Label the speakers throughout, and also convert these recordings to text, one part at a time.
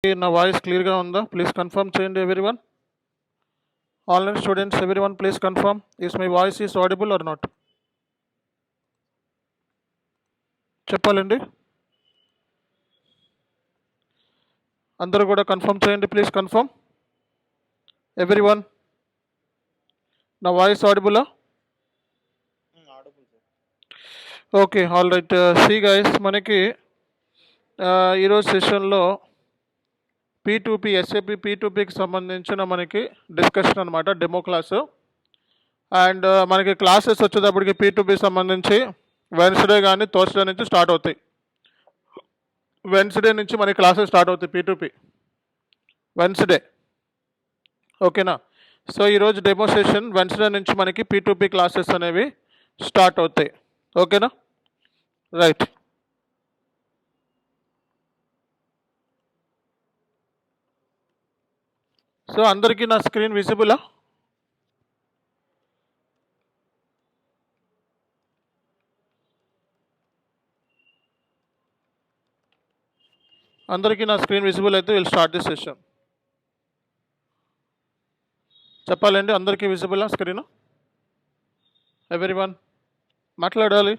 Speaker 1: నా వాయిస్ క్లియర్గా ఉందా? ప్లీజ్ కన్ఫర్మ్ చేయండి everyone. Online students everyone please confirm is my voice is audible or not. చెప్పాలండి, అందరూ కూడా కన్ఫర్మ్ చేయండి. Please confirm everyone. నా వాయిస్ ఆడిబులా? Okay, all right. See guys, మనకి ఈరోజు సెషన్లో P2P SAP P2Pకి సంబంధించిన మనకి డిస్కషన్ అనమాట, డెమో క్లాసు. అండ్ మనకి క్లాసెస్ వచ్చేటప్పటికి P2P సంబంధించి వెన్స్డే కానీ థర్స్డే నుంచి స్టార్ట్ అవుతాయి. వెన్స్డే నుంచి మనకి క్లాసెస్ స్టార్ట్ అవుతాయి P2P వెన్స్డే, ఓకేనా. సో ఈరోజు డెమో సెషన్ వెన్స్డే నుంచి మనకి P2P క్లాసెస్ అనేవి స్టార్ట్ అవుతాయి, ఓకేనా. రైట్. సో అందరికీ నా స్క్రీన్ విజిబులా? అందరికీ నా స్క్రీన్ విజిబుల్ అయితే విల్ స్టార్ట్ ది సెషన్. చెప్పాలండి, అందరికీ విజిబులా స్క్రీన్? ఎవ్రీవన్ మాట్లాడాలి.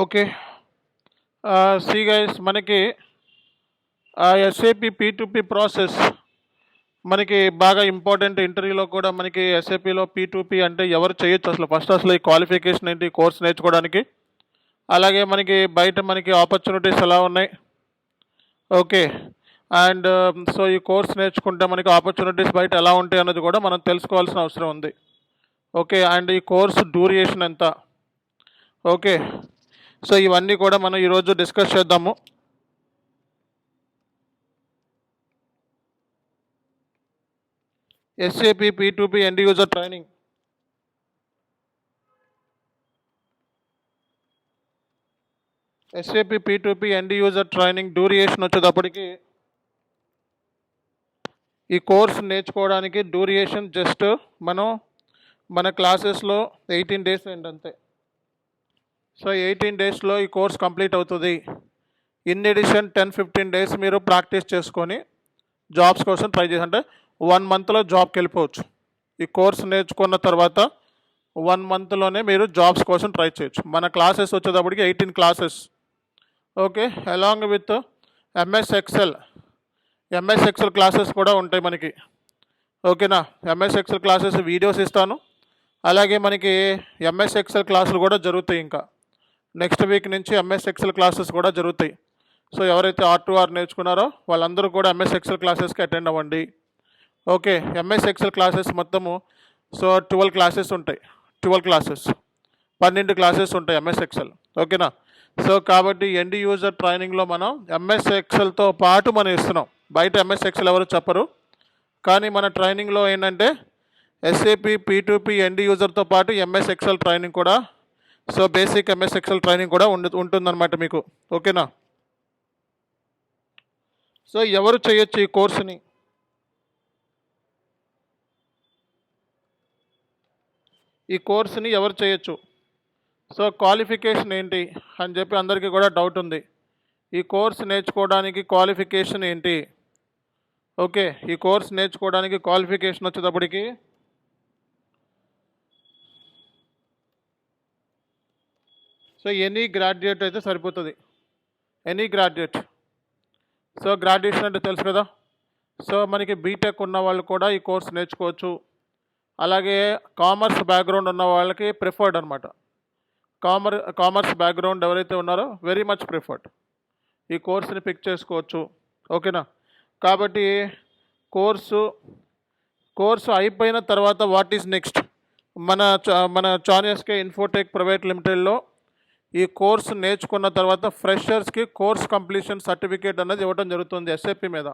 Speaker 1: ఓకే. సి గైస్, మనకి SAP P2P ప్రాసెస్ మనకి బాగా ఇంపార్టెంట్. ఇంటర్వ్యూలో కూడా మనకి SAPలో P2P అంటే ఎవరు చేయొచ్చు అసలు, ఫస్ట్ అసలు ఈ క్వాలిఫికేషన్ ఏంటి కోర్స్ నేర్చుకోవడానికి, అలాగే మనకి బయట మనకి ఆపర్చునిటీస్ ఎలా ఉన్నాయి, ఓకే. అండ్ సో ఈ కోర్స్ నేర్చుకుంటే మనకి ఆపర్చునిటీస్ బయట ఎలా ఉంటాయి అన్నది కూడా మనం తెలుసుకోవాల్సిన అవసరం ఉంది, ఓకే. అండ్ ఈ కోర్స్ డ్యూరేషన్ ఎంత, ఓకే. సో ఇవన్నీ కూడా మనం ఈరోజు డిస్కస్ చేద్దాము. SAP P2P end user training. SAP P2P end user training duration వచ్చేటప్పటికి ఈ కోర్స్ నేర్చుకోవడానికి డ్యూరేషన్ జస్ట్ మన క్లాసెస్లో 18 days అంతే. సో 18 daysలో ఈ కోర్స్ కంప్లీట్ అవుతుంది. ఇన్ ఎడిషన్ 10-15 days మీరు ప్రాక్టీస్ చేసుకొని జాబ్స్ కోసం ట్రై చేసి, అంటే 1 monthలో జాబ్కి వెళ్ళిపోవచ్చు. ఈ కోర్స్ నేర్చుకున్న తర్వాత 1 monthలోనే మీరు జాబ్స్ కోసం ట్రై చేయొచ్చు. మన క్లాసెస్ వచ్చేటప్పటికి 18 classes, okay. Along with MS Excel classes కూడా ఉంటాయి మనకి, ఓకేనా. MS Excel క్లాసెస్ వీడియోస్ ఇస్తాను, అలాగే మనకి MS Excel క్లాసులు కూడా జరుగుతాయి. ఇంకా నెక్స్ట్ వీక్ నుంచి MS Excel క్లాసెస్ కూడా జరుగుతాయి. సో ఎవరైతే R2R నేర్చుకున్నారో వాళ్ళందరూ కూడా MS Excel క్లాసెస్కి అటెండ్ అవ్వండి, ఓకే. MS Excel క్లాసెస్ మొత్తము సో 12 classes ఉంటాయి. 12 క్లాసెస్ ఉంటాయి MS Excel, ఓకేనా. సో కాబట్టి ఎండ్ యూజర్ ట్రైనింగ్లో మనం MS Excelతో పాటు మనం ఇస్తున్నాం. బయట MS Excel ఎవరు చెప్పరు, కానీ మన ట్రైనింగ్లో ఏంటంటే SAP P2P ఎండ్ యూజర్తో పాటు MS Excel ట్రైనింగ్ కూడా, so basic MS Excel training కూడా ఉంటుందన్నమాట మీకు, ఓకేనా. సో ఎవరు చేయొచ్చు ఈ కోర్సుని? ఈ కోర్సుని ఎవరు చేయొచ్చు? సో క్వాలిఫికేషన్ ఏంటి అని చెప్పి అందరికీ కూడా డౌట్ ఉంది. ఈ కోర్స్ నేర్చుకోవడానికి క్వాలిఫికేషన్ ఏంటి? ఓకే, ఈ కోర్స్ నేర్చుకోవడానికి క్వాలిఫికేషన్ వచ్చేటప్పటికి సో ఎనీ గ్రాడ్యుయేట్ అయితే సరిపోతుంది, ఎనీ గ్రాడ్యుయేట్. సో గ్రాడ్యుయేషన్ అంటే తెలుసు కదా. సో మనకి బీటెక్ ఉన్న వాళ్ళు కూడా ఈ కోర్స్ నేర్చుకోవచ్చు. అలాగే కామర్స్ బ్యాక్గ్రౌండ్ ఉన్న వాళ్ళకి ప్రిఫర్డ్ అనమాట. కామర్స్ బ్యాక్గ్రౌండ్ ఎవరైతే ఉన్నారో వెరీ మచ్ ప్రిఫర్డ్, ఈ కోర్స్ని పిక్ చేసుకోవచ్చు, ఓకేనా. కాబట్టి కోర్సు అయిపోయిన తర్వాత వాట్ ఈజ్ నెక్స్ట్? మన చానియస్కే ఇన్ఫోటెక్ ప్రైవేట్ లిమిటెడ్లో ఈ కోర్సు నేర్చుకున్న తర్వాత ఫ్రెషర్స్కి కోర్స్ కంప్లీషన్ సర్టిఫికేట్ అనేది ఇవ్వడం జరుగుతుంది. SAP మీద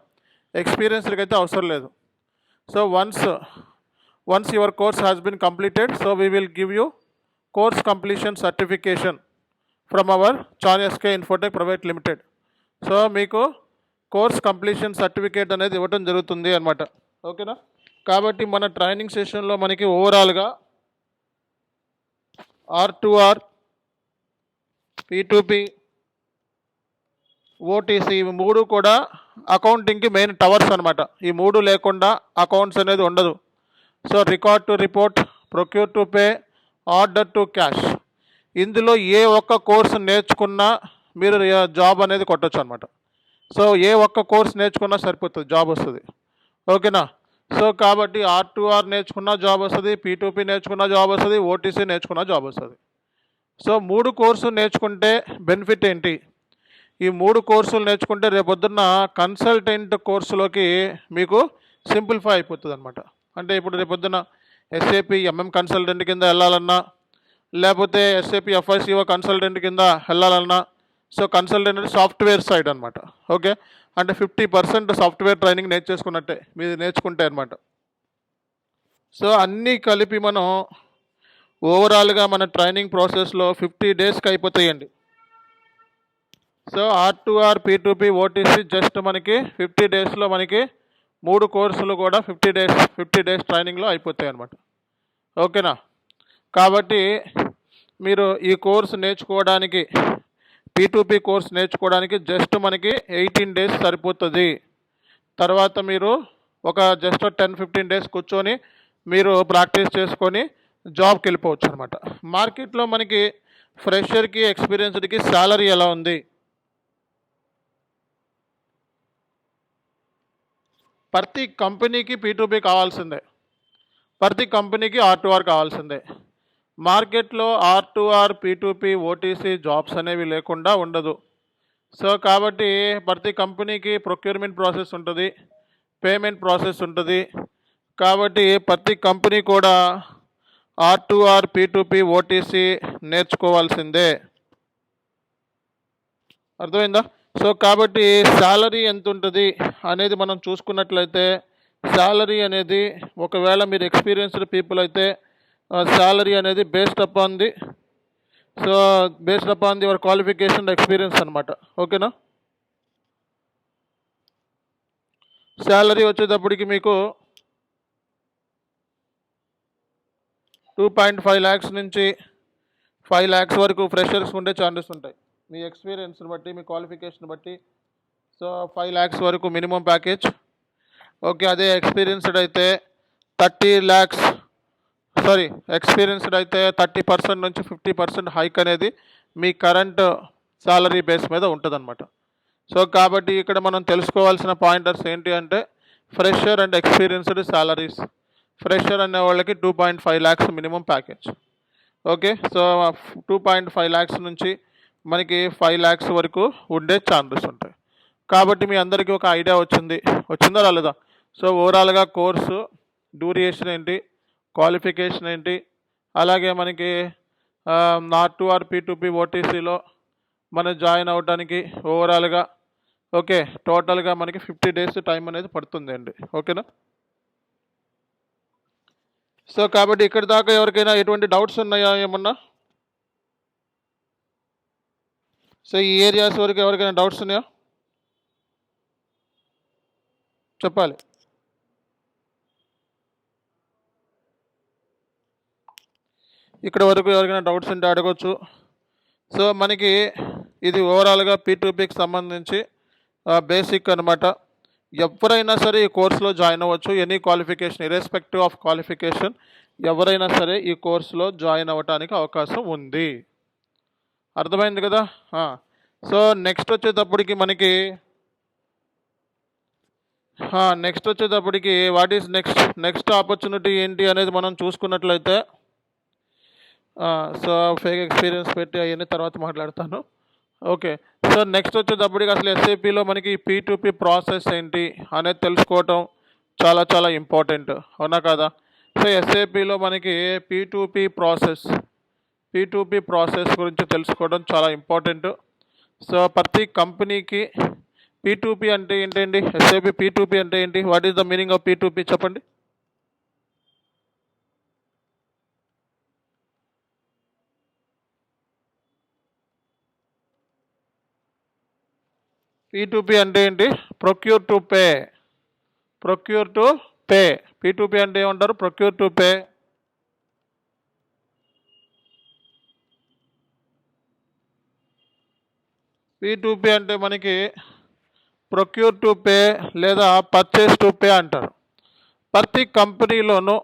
Speaker 1: ఎక్స్పీరియన్స్కి అయితే అవసరం లేదు. So once your course has been completed, so we will give you course completion certification from our చానియస్కే ఇన్ఫోటెక్ ప్రైవేట్ లిమిటెడ్. సో మీకు కోర్స్ కంప్లీషన్ సర్టిఫికేట్ అనేది ఇవ్వడం జరుగుతుంది అనమాట, ఓకేనా. కాబట్టి మన ట్రైనింగ్ సెషన్లో మనకి ఓవరాల్గా R2R P2P, ఓటీసీ, ఇవి మూడు కూడా అకౌంటింగ్కి మెయిన్ టవర్స్ అనమాట. ఈ మూడు లేకుండా అకౌంట్స్ అనేది ఉండదు. So record to report, procure to pay, order to cash, ఇందులో ఏ ఒక్క కోర్సు నేర్చుకున్నా మీరు జాబ్ అనేది కొట్టచ్చు అనమాట. సో ఏ ఒక్క కోర్స్ నేర్చుకున్నా సరిపోతుంది, జాబ్ వస్తుంది. ఓకేనా? సో కాబట్టి R2R నేర్చుకున్నా జాబ్ వస్తుంది, P2P నేర్చుకున్నా జాబ్ వస్తుంది, ఓటీసీ నేర్చుకున్నా జాబ్ వస్తుంది. సో 3 కోర్సులు నేర్చుకుంటే బెనిఫిట్ ఏంటి? ఈ 3 కోర్సులు నేర్చుకుంటే రేపొద్దున్న కన్సల్టెంట్ కోర్సులోకి మీకు సింప్లిఫై అయిపోతుంది అనమాట. అంటే ఇప్పుడు రేపొద్దున SAP MM కన్సల్టెంట్ కింద వెళ్ళాలన్నా, లేకపోతే SAP FICO కన్సల్టెంట్ కింద వెళ్ళాలన్నా, సో కన్సల్టెంట్ అంటే సాఫ్ట్వేర్ సైడ్ అనమాట. ఓకే, అంటే 50% సాఫ్ట్వేర్ ట్రైనింగ్ నేర్చేసుకున్నట్టే మీరు నేర్చుకుంటే అనమాట. సో అన్నీ కలిపి మనం ఓవరాల్గా మన ట్రైనింగ్ ప్రాసెస్లో 50 డేస్కి అయిపోతాయండి. So R2R, P2P, OTC just మనకి 50 డేస్లో మనకి 3 కోర్సులు కూడా 50 డేస్ ట్రైనింగ్లో అయిపోతాయి అనమాట. ఓకేనా? కాబట్టి మీరు ఈ కోర్సు నేర్చుకోవడానికి, P2P కోర్స్ నేర్చుకోవడానికి జస్ట్ మనకి 18 డేస్ సరిపోతుంది. తర్వాత మీరు ఒక జస్ట్ 10-15 డేస్ కూర్చొని మీరు ప్రాక్టీస్ చేసుకొని జాబ్కి వెళ్ళిపోవచ్చు అనమాట. మార్కెట్లో మనకి ఫ్రెషర్కి, ఎక్స్పీరియన్స్డ్కి శాలరీ ఎలా ఉంది? ప్రతి కంపెనీకి P2P కావాల్సిందే, ప్రతి కంపెనీకి R2R కావాల్సిందే. మార్కెట్లో R2R, P2P, ఓటీసీ జాబ్స్ అనేవి లేకుండా ఉండదు. సో కాబట్టి ప్రతి కంపెనీకి ప్రొక్యూర్మెంట్ ప్రాసెస్ ఉంటుంది, పేమెంట్ ప్రాసెస్ ఉంటుంది. కాబట్టి ప్రతి కంపెనీ కూడా R2R, P2P, ఓటీసీ నేర్చుకోవాల్సిందే. అర్థమైందా? సో కాబట్టి శాలరీ ఎంత ఉంటుంది అనేది మనం చూసుకున్నట్లయితే, శాలరీ అనేది ఒకవేళ మీరు ఎక్స్పీరియన్స్డ్ పీపుల్ అయితే శాలరీ అనేది based upon the your qualification and experience అనమాట. ఓకేనా? శాలరీ వచ్చేటప్పటికి మీకు 2.5 lakhs నుంచి 5 lakhs వరకు ఫ్రెషర్స్ ఉండే ఛాన్సెస్ ఉంటాయి, మీ ఎక్స్పీరియన్స్ని బట్టి, మీ క్వాలిఫికేషన్ బట్టి. సో 5 lakhs వరకు మినిమం ప్యాకేజ్. ఓకే, అదే ఎక్స్పీరియన్స్డ్ అయితే 30% నుంచి 50% హైక్ అనేది మీ కరెంట్ సాలరీ బేస్ మీద ఉంటుందన్నమాట. సో కాబట్టి ఇక్కడ మనం తెలుసుకోవాల్సిన పాయింటర్స్ ఏంటి అంటే, fresher and experienced salaries. Fresher అనే వాళ్ళకి 2.5 lakhs minimum package. Okay, so 2.5 lakhs నుంచి మనకి 5 lakhs వరకు ఉండే ఛాన్సెస్ ఉంటాయి. కాబట్టి మీ అందరికీ ఒక ఐడియా వచ్చిందా రాలేదా? సో ఓవరాల్గా కోర్సు డ్యూరేషన్ ఏంటి, క్వాలిఫికేషన్ ఏంటి, అలాగే మనకి R2R, P2P, ఓటీసీలో మనం జాయిన్ అవ్వడానికి ఓవరాల్గా ఓకే టోటల్గా మనకి 50 డేస్ టైం అనేది పడుతుంది అండి. ఓకేనా? సో కాబట్టి ఇక్కడ దాకా ఎవరికైనా ఎటువంటి డౌట్స్ ఉన్నాయా ఏమన్నా? సో ఈ ఏరియాస్ వరకు ఎవరికైనా డౌట్స్ ఉన్నాయా చెప్పాలి. ఇక్కడ వరకు ఎవరికైనా డౌట్స్ ఉంటే అడగవచ్చు. సో మనకి ఇది ఓవరాల్గా P2Pకి సంబంధించి బేసిక్ అనమాట. ఎవరైనా సరే ఈ కోర్సులో జాయిన్ అవ్వచ్చు, any qualification, irrespective of qualification ఎవరైనా సరే ఈ కోర్సులో జాయిన్ అవ్వడానికి అవకాశం ఉంది. అర్థమైంది కదా? సో నెక్స్ట్ వచ్చేటప్పటికి మనకి వాట్ ఈస్ నెక్స్ట్ ఆపర్చునిటీ ఏంటి అనేది మనం చూసుకున్నట్లయితే, సో ఫేక్ ఎక్స్పీరియన్స్ పెట్టి అవన్నీ తర్వాత మాట్లాడతాను. ఓకే, సో నెక్స్ట్ వచ్చేటప్పటికి అసలు SAPలో మనకి P2P ప్రాసెస్ ఏంటి అనేది తెలుసుకోవటం చాలా చాలా ఇంపార్టెంట్, అవునా కదా? సో SAPలో మనకి P2P ప్రాసెస్ గురించి తెలుసుకోవడం చాలా ఇంపార్టెంట్. సో ప్రతి కంపెనీకి P2P అంటే ఏంటండి? SAP P2P అంటే ఏంటి? What is the meaning of P2P చెప్పండి. P2P అంటే ఏంటి? Procure to pay. P2P అంటే ఏమంటారు? Procure to pay. P2P అంటే మనకి ప్రొక్యూర్ టు పే లేదా పర్చేస్ టు పే అంటారు. ప్రతి కంపెనీలోనూ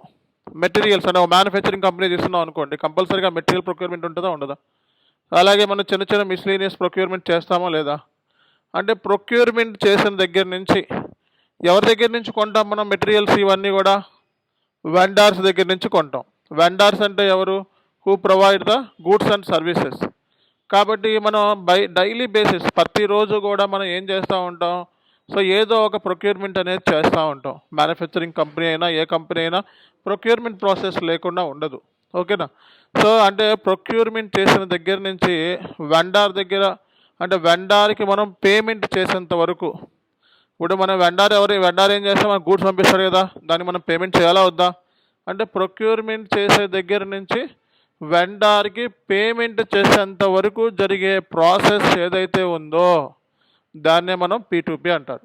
Speaker 1: మెటీరియల్స్ అంటే ఒక మ్యానుఫ్యాక్చరింగ్ కంపెనీ తీసుకున్నాం అనుకోండి, కంపల్సరీగా మెటీరియల్ ప్రొక్యూర్మెంట్ ఉంటుందా ఉండదా? అలాగే మనం చిన్న చిన్న మిస్లీనియస్ ప్రొక్యూర్మెంట్ చేస్తామా లేదా? అంటే ప్రొక్యూర్మెంట్ చేసిన దగ్గర నుంచి ఎవరి దగ్గర నుంచి కొంటాం మనం మెటీరియల్స్ ఇవన్నీ కూడా? వెండార్స్ దగ్గర నుంచి కొంటాం. వెండార్స్ అంటే ఎవరు? Who provide the goods and services. కాబట్టి మనం డైలీ బేసిస్ ప్రతిరోజు కూడా మనం ఏం చేస్తూ ఉంటాం? సో ఏదో ఒక ప్రొక్యూర్మెంట్ అనేది చేస్తూ ఉంటాం. మ్యానుఫ్యాక్చరింగ్ కంపెనీ అయినా ఏ కంపెనీ అయినా ప్రొక్యూర్మెంట్ ప్రాసెస్ లేకుండా ఉండదు. ఓకేనా? సో అంటే ప్రొక్యూర్మెంట్ చేసిన దగ్గర నుంచి వెండార్ దగ్గర, అంటే వెండార్కి మనం పేమెంట్ చేసేంత వరకు. ఇప్పుడు మనం వెండార్ ఏం చేస్తాం? మన గూడ్స్ పంపిస్తాడు కదా, దాన్ని మనం పేమెంట్ చేయాలా వద్దా? అంటే ప్రొక్యూర్మెంట్ చేసే దగ్గర నుంచి వెండార్కి పేమెంట్ చేసేంత వరకు జరిగే ప్రాసెస్ ఏదైతే ఉందో దాన్నే మనం P2P అంటారు.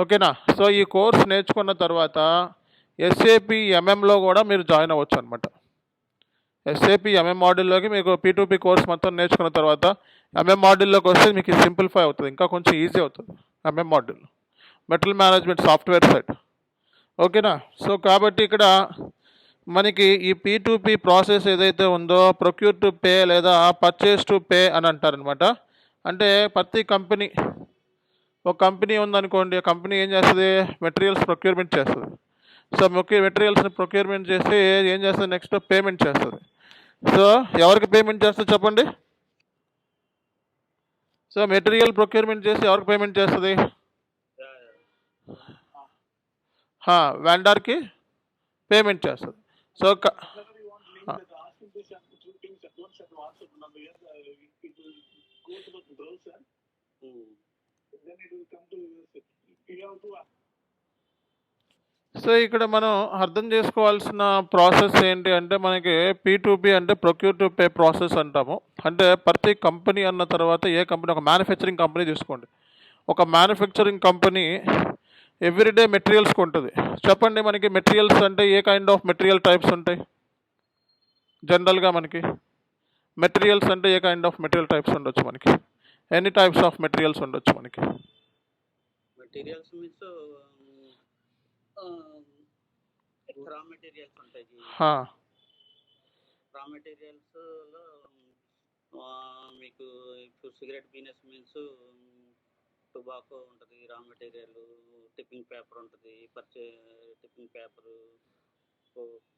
Speaker 1: ఓకేనా? సో ఈ కోర్స్ నేర్చుకున్న తర్వాత SAP MM కూడా మీరు జాయిన్ అవ్వచ్చు అనమాట. SAP MM మాడ్యూల్లోకి మీకు P2P కోర్స్ మొత్తం నేర్చుకున్న తర్వాత MM మాడ్యూల్లోకి వస్తే మీకు సింప్లిఫై అవుతుంది, ఇంకా కొంచెం ఈజీ అవుతుంది. MM module material management software side. ఓకేనా? సో కాబట్టి ఇక్కడ మనకి ఈ P2P ప్రాసెస్ ఏదైతే ఉందో ప్రొక్యూర్ టు పే లేదా పర్చేస్ టు పే అని అంటారనమాట. అంటే ప్రతి కంపెనీ, ఒక కంపెనీ ఉందనుకోండి, ఆ కంపెనీ ఏం చేస్తుంది? మెటీరియల్స్ ప్రొక్యూర్మెంట్ చేస్తుంది. సో మెటీరియల్స్ని ప్రొక్యూర్మెంట్ చేసి ఏం చేస్తుంది? నెక్స్ట్ పేమెంట్ చేస్తుంది. సో ఎవరికి పేమెంట్ చేస్తుంది చెప్పండి? సో మెటీరియల్ ప్రొక్యూర్మెంట్ చేసి ఎవరికి పేమెంట్ చేస్తుంది? వెండర్కి పేమెంట్ చేస్తుంది. సో సో ఇక్కడ మనం అర్థం చేసుకోవాల్సిన ప్రాసెస్ ఏంటి అంటే మనకి P2P అంటే ప్రొక్యూర్ టు పే ప్రాసెస్ అంటాము. అంటే ప్రతి కంపెనీ అన్న తర్వాత ఏ కంపెనీ, ఒక మ్యానుఫ్యాక్చరింగ్ కంపెనీ తీసుకోండి. ఒక మ్యానుఫ్యాక్చరింగ్ కంపెనీ ఎవ్రీడే మెటీరియల్స్ కొంటుంది. చెప్పండి మనకి మెటీరియల్స్ అంటే ఏ కైండ్ ఆఫ్ మెటీరియల్ టైప్స్ ఉంటాయి జనరల్గా? మనకి మెటీరియల్స్ అంటే ఏ కైండ్ ఆఫ్ మెటీరియల్ టైప్స్ ఉండొచ్చు? మనకి ఎన్ని టైప్స్ ఆఫ్ మెటీరియల్స్ ఉండొచ్చు మనకి?
Speaker 2: మెటీరియల్స్ మీన్స్ రా మెటీరియల్స్ ఉంటాయి. రా మెటీరియల్స్ లో మీకు ఇప్పుడు సిగరెట్ బిజినెస్ మీన్స్ టొబాకో ఉంటుంది, రా మెటీరియల్. టిప్పింగ్ పేపర్ ఉంటుంది, tipping paper,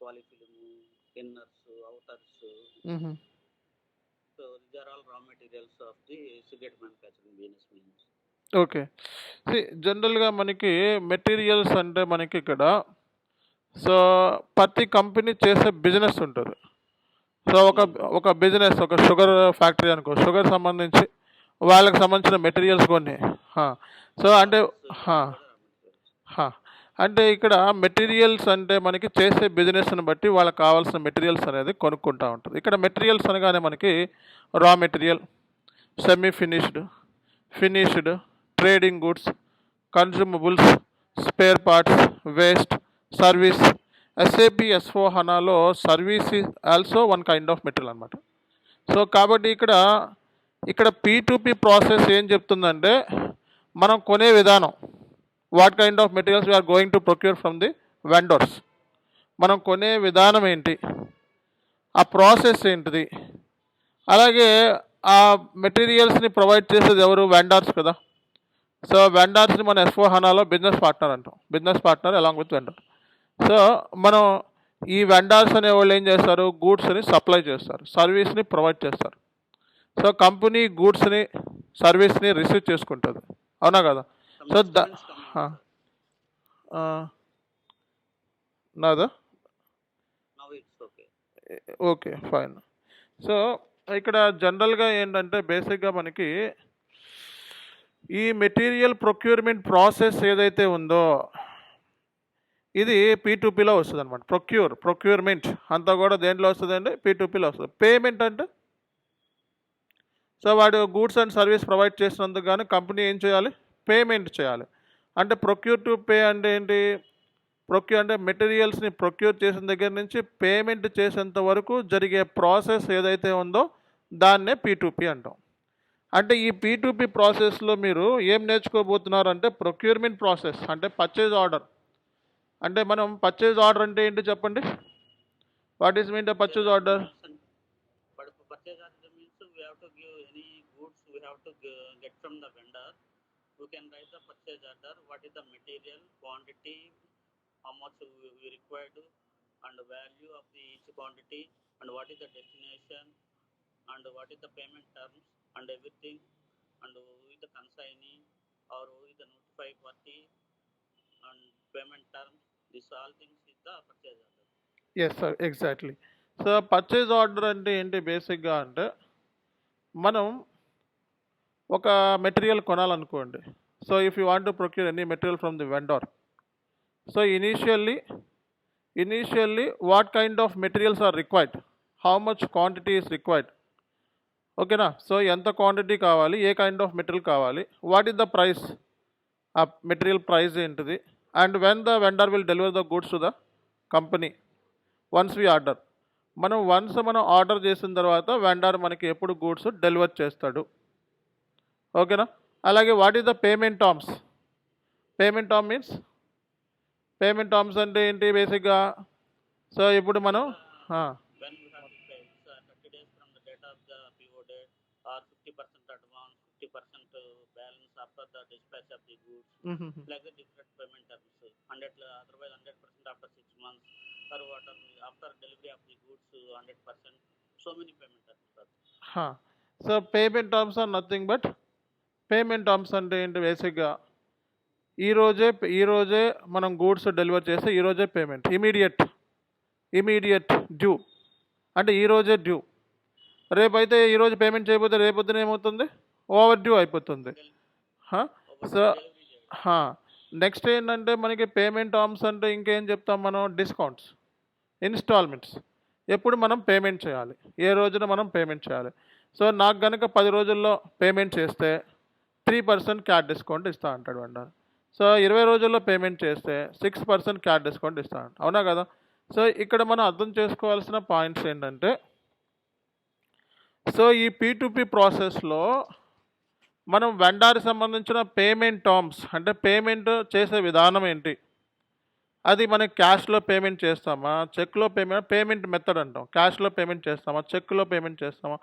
Speaker 2: polyfilm, inners, outers. So these are all raw materials of the cigarette manufacturing business means.
Speaker 1: Okay. జనరల్గా మనకి మెటీరియల్స్ అంటే మనకి ఇక్కడ సో ప్రతి కంపెనీ చేసే బిజినెస్ ఉంటుంది. సో ఒక బిజినెస్, ఒక షుగర్ ఫ్యాక్టరీ అనుకో, షుగర్ సంబంధించి వాళ్ళకి సంబంధించిన మెటీరియల్స్ కొన్ని. సో అంటే ఇక్కడ మెటీరియల్స్ అంటే మనకి చేసే బిజినెస్ని బట్టి వాళ్ళకి కావాల్సిన మెటీరియల్స్ అనేది కొనుక్కుంటూ ఉంటుంది. ఇక్కడ మెటీరియల్స్ అనగానే మనకి raw material, semi finished, trading goods, consumables, spare parts, waste, service. SAP S/4HANAలో service is also one kind of material అనమాట. సో కాబట్టి ఇక్కడ P2P ప్రాసెస్ ఏం చెప్తుందంటే మనం కొనే విధానం, what kind of materials we are going to procure from the vendors, మనం కొనే విధానం ఏంటి, ఆ ప్రాసెస్ ఏంటిది, అలాగే ఆ మెటీరియల్స్ని ప్రొవైడ్ చేసేది ఎవరు? వెండర్స్ కదా. సో వెండర్స్ని మన S/4HANAలో బిజినెస్ పార్ట్నర్ అంటాం. Business partner along with vendor. So మనం ఈ వెండర్స్ అనే వాళ్ళు ఏం చేస్తారు? గూడ్స్ని సప్లై చేస్తారు, సర్వీస్ని ప్రొవైడ్ చేస్తారు. సో కంపెనీ గూడ్స్ని, సర్వీస్ని రిసీవ్ చేసుకుంటుంది, అవునా కదా? సో నాదా? Okay, fine. సో ఇక్కడ జనరల్గా ఏంటంటే బేసిక్గా మనకి ఈ మెటీరియల్ ప్రొక్యూర్మెంట్ ప్రాసెస్ ఏదైతే ఉందో ఇది P2Pలో వస్తుంది అనమాట. ప్రొక్యూర్మెంట్ అంతా కూడా దేంట్లో వస్తుందండి? P2Pలో వస్తుంది. పేమెంట్ అంటే సో వాడు గూడ్స్ అండ్ సర్వీస్ ప్రొవైడ్ చేసినందుకు కానీ కంపెనీ ఏం చేయాలి? పేమెంట్ చేయాలి. అంటే ప్రొక్యూర్ టు పే అంటే ఏంటి? అంటే మెటీరియల్స్ని ప్రొక్యూర్ చేసిన దగ్గర నుంచి పేమెంట్ చేసేంత వరకు జరిగే ప్రాసెస్ ఏదైతే ఉందో దాన్నే P2P అంటాం. అంటే ఈ P2P ప్రాసెస్లో మీరు ఏం నేర్చుకోబోతున్నారు అంటే ప్రొక్యూర్మెంట్ ప్రాసెస్ అంటే పర్చేజ్ ఆర్డర్. అంటే మనం పర్చేజ్ ఆర్డర్ అంటే ఏంటి చెప్పండి? What is mean the purchase order?
Speaker 2: But for purchase order means we have to give any goods we have to get from the vendor. We can write the purchase order. What is the material, quantity, how much we required, and the value of the each quantity, and what is the destination, and what is the payment terms, and everything, and who is the consignee or who is the notified party, and payment terms. These all things is the purchase order.
Speaker 1: Yes sir, exactly. So purchase order అంటే ఏంటి బేసిక్గా అంటే మనం ఒక material కొనాలనుకోండి. So if you want to procure any material from the vendor, so initially what kind of materials are required, how much quantity is required, ఓకేనా? So ఎంత quantity కావాలి, ఏ కైండ్ ఆఫ్ మెటీరియల్ కావాలి, వాట్ ఈస్ ద ప్రైస్, ఆ material price ఏంటిది, and when the vendor will deliver the goods to the company once we order. మనం order చేసిన తర్వాత వెండర్ మనకి ఎప్పుడు గూడ్స్ డెలివర్ చేస్తాడు, ఓకేనా? అలాగే what is the payment terms? Payment terms అంటే ఏంటి బేసిక్గా? సో ఇప్పుడు మనం
Speaker 2: When we have to pay, it's 30 days from the date of the PO date, or 50% advance, 50% balance after the dispatch of the goods. Like the different payment terms. 100, otherwise 100% after 6 months, or whatever after delivery of the goods 100%. So many payment terms are.
Speaker 1: So payment terms are nothing but, payment terms అంటే ఏంటి బేసిక్గా ఈరోజే మనం goods deliver చేస్తే ఈరోజే payment, immediate due అంటే ఈరోజే due. రేపైతే ఈరోజు పేమెంట్ చేయకపోతే రేపొద్దున ఏమవుతుంది, ఓవర్ డ్యూ అయిపోతుంది. సో నెక్స్ట్ ఏంటంటే మనకి పేమెంట్ టర్మ్స్ అంటే ఇంకేం చెప్తాం మనం, డిస్కౌంట్స్, ఇన్స్టాల్మెంట్స్, ఎప్పుడు మనం పేమెంట్ చేయాలి, ఏ రోజున మనం పేమెంట్ చేయాలి. సో నాకు కనుక 10 రోజుల్లో పేమెంట్ చేస్తే 3% క్యాట్ డిస్కౌంట్ ఇస్తా అంటాడు వెండర్. సో 20 రోజుల్లో పేమెంట్ చేస్తే 6% క్యాట్ డిస్కౌంట్ ఇస్తా అంట, అవునా కదా? సో ఇక్కడ మనం అర్థం చేసుకోవాల్సిన పాయింట్స్ ఏంటంటే, సో ఈ P2P ప్రాసెస్లో మనం వెండర్కి సంబంధించిన పేమెంట్ టర్మ్స్ అంటే పేమెంట్ చేసే విధానం ఏంటి, అది మనకి క్యాష్లో పేమెంట్ చేస్తామా, చెక్లో పేమెంట్ మెథడ్ అంటాం, క్యాష్లో పేమెంట్ చేస్తామా, చెక్లో పేమెంట్ చేస్తామా,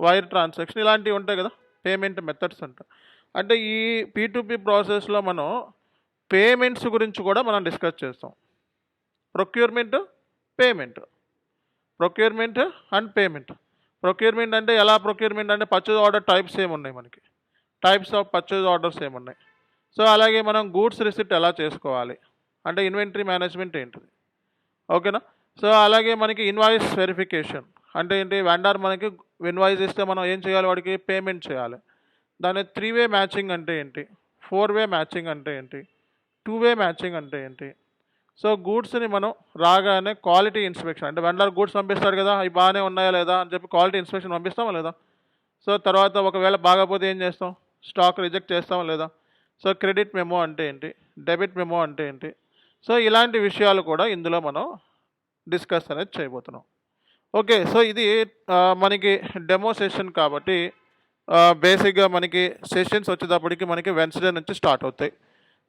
Speaker 1: వైర్ ట్రాన్సాక్షన్, ఇలాంటివి ఉంటాయి కదా పేమెంట్ మెథడ్స్ అంటాం. అంటే ఈ P2P ప్రాసెస్లో మనం పేమెంట్స్ గురించి కూడా మనం డిస్కస్ చేస్తాం. Procurement and payment. ప్రొక్యూర్మెంట్ అంటే ఎలా ప్రొక్యూర్మెంట్ అంటే పర్చేజ్ ఆర్డర్ టైప్స్ ఏమున్నాయి, మనకి టైప్స్ ఆఫ్ పర్చేజ్ ఆర్డర్స్ ఏమున్నాయి. సో అలాగే మనం గూడ్స్ రిసిప్ట్ ఎలా చేసుకోవాలి అంటే ఇన్వెంటరీ మేనేజ్మెంట్ ఏంటిది, ఓకేనా? సో అలాగే మనకి ఇన్వాయిస్ వెరిఫికేషన్ అంటే ఏంటి, వెండర్ మనకి ఇన్వాయిస్ ఇస్తే మనం ఏం చేయాలి, వాడికి పేమెంట్ చేయాలి. దాని 3-వే మ్యాచింగ్ అంటే ఏంటి, 4-వే మ్యాచింగ్ అంటే ఏంటి, 2-వే మ్యాచింగ్ అంటే ఏంటి. సో గూడ్స్ని మనం రాగానే క్వాలిటీ ఇన్స్పెక్షన్ అంటే వెండర్ గూడ్స్ పంపిస్తాడు కదా, అవి బాగానే ఉన్నాయా లేదా అని చెప్పి క్వాలిటీ ఇన్స్పెక్షన్ పంపిస్తామా లేదా. సో తర్వాత ఒకవేళ బాగాపోతే ఏం చేస్తాం, స్టాక్ రిజెక్ట్ చేస్తామా లేదా. సో క్రెడిట్ మెమో అంటే ఏంటి, డెబిట్ మెమో అంటే ఏంటి. సో ఇలాంటి విషయాలు కూడా ఇందులో మనం డిస్కస్ అనేది చేయబోతున్నాం. ఓకే, సో ఇది మనకి డెమో సెషన్ కాబట్టి బేసిక్గా మనకి సెషన్స్ వచ్చేటప్పటికి మనకి వెన్స్డే నుంచి స్టార్ట్ అవుతాయి.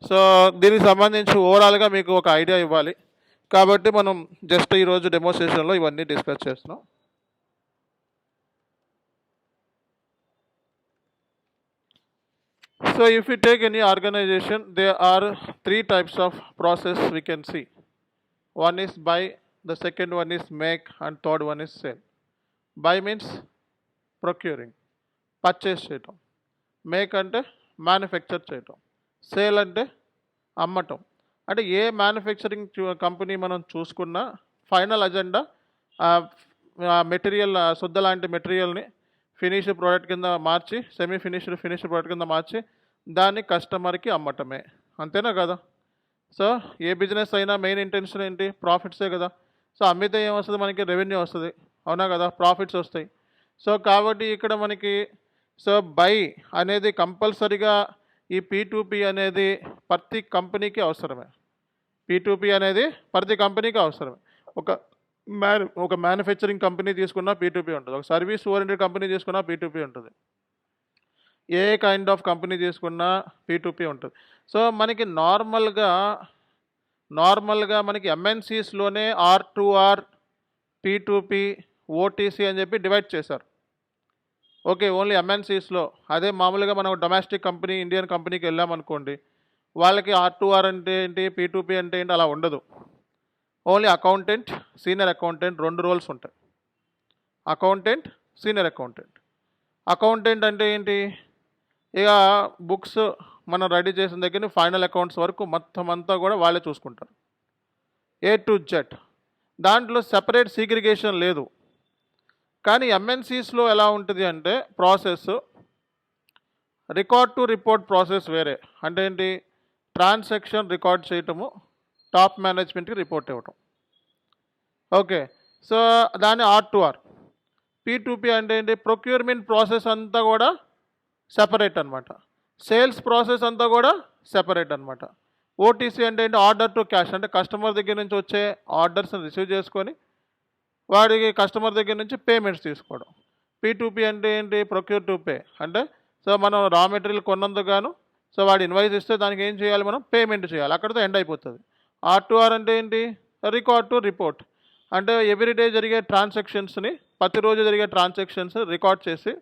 Speaker 1: సో దీనికి సంబంధించి ఓవరాల్గా మీకు ఒక ఐడియా ఇవ్వాలి కాబట్టి మనం జస్ట్ ఈరోజు డెమో సెషన్లో ఇవన్నీ డిస్కస్ చేస్తున్నాం. So if we take any organization, there are 3 types of process we can see. One is buy, the second one is make, and third one is sell. Buy means procuring, purchase చేయటం. Make అంటే manufacture చేయటం. Sale అంటే అమ్మటం. అంటే ఏ manufacturing company మనం చూసుకున్నా final agenda material శుద్ధ లాంటి మెటీరియల్ని ఫినిష్డ్ ప్రోడక్ట్ కింద మార్చి సెమీ ఫినిష్డ్ ప్రోడక్ట్ కింద మార్చి దాన్ని కస్టమర్కి అమ్మటమే, అంతేనా కదా. సో ఏ బిజినెస్ అయినా మెయిన్ ఇంటెన్షన్ ఏంటి, ప్రాఫిట్సే కదా. సో అమ్మితే ఏమొస్తుంది, మనకి రెవెన్యూ వస్తుంది, అవునా కదా, ప్రాఫిట్స్ వస్తాయి. సో కాబట్టి ఇక్కడ మనకి సో బై అనేది కంపల్సరీగా ఈ P2P అనేది ప్రతి కంపెనీకి అవసరమే. P2P అనేది ప్రతి కంపెనీకి అవసరమే. ఒక మ్యానుఫ్యాక్చరింగ్ కంపెనీ తీసుకున్నా P2P ఉంటుంది, ఒక సర్వీస్ ఓరియంటెడ్ కంపెనీ తీసుకున్నా P2P ఉంటుంది. ఏ కైండ్ ఆఫ్ కంపెనీ తీసుకున్నా P2P ఉంటుంది. సో మనకి నార్మల్గా మనకి ఎంఎన్సీస్లోనే R2R, P2P, OTC అని చెప్పి డివైడ్ చేశారు. ఓకే, ఓన్లీ ఎంఎన్సీస్లో. అదే మామూలుగా మనం డొమెస్టిక్ కంపెనీ, ఇండియన్ కంపెనీకి వెళ్ళామనుకోండి, వాళ్ళకి R2R అంటే ఏంటి, P2P అంటే ఏంటి అలా ఉండదు. Only accountant, senior accountant 2 roles ఉంటాయి. Accountant, senior accountant. అకౌంటెంట్ అంటే ఏంటి, ఇక బుక్స్ మనం రెడీ చేసిన దగ్గర ఫైనల్ అకౌంట్స్ వరకు మొత్తం అంతా కూడా వాళ్ళే చూసుకుంటారు, A to Z. దాంట్లో సెపరేట్ సీగ్రిగేషన్ లేదు. కానీ ఎంఎన్సీస్లో ఎలా ఉంటుంది అంటే process record to report process వేరే. అంటే ఏంటి, ట్రాన్సాక్షన్ రికార్డ్ చేయటము, టాప్ మేనేజ్మెంట్కి రిపోర్ట్ ఇవ్వటం. ఓకే, సో దాన్ని R2R. P2P అంటే ఏంటి, ప్రొక్యూర్మెంట్ ప్రాసెస్ అంతా కూడా సెపరేట్ అనమాట. సేల్స్ ప్రాసెస్ అంతా కూడా సెపరేట్ అనమాట. OTC అంటే ఏంటి, ఆర్డర్ టు క్యాష్. అంటే కస్టమర్ దగ్గర నుంచి వచ్చే ఆర్డర్స్ని రిసీవ్ చేసుకొని వాడికి కస్టమర్ దగ్గర నుంచి పేమెంట్స్ తీసుకోవడం. P2P అంటే ఏంటి, ప్రొక్యూర్ టు పే. అంటే సో మనం రా మెటీరియల్ కొన్నందుకు గాను సో వాడు ఇన్వాయిస్ ఇస్తే దానికి ఏం చేయాలి, మనం పేమెంట్ చేయాలి. అక్కడితో ఎండ్ అయిపోతుంది. R2R అంటే ఏంటి, రికార్డ్ టు రిపోర్ట్. అంటే ఎవ్రీడే జరిగే ట్రాన్సాక్షన్స్ని, ప్రతిరోజు జరిగే ట్రాన్సాక్షన్స్ రికార్డ్ చేసి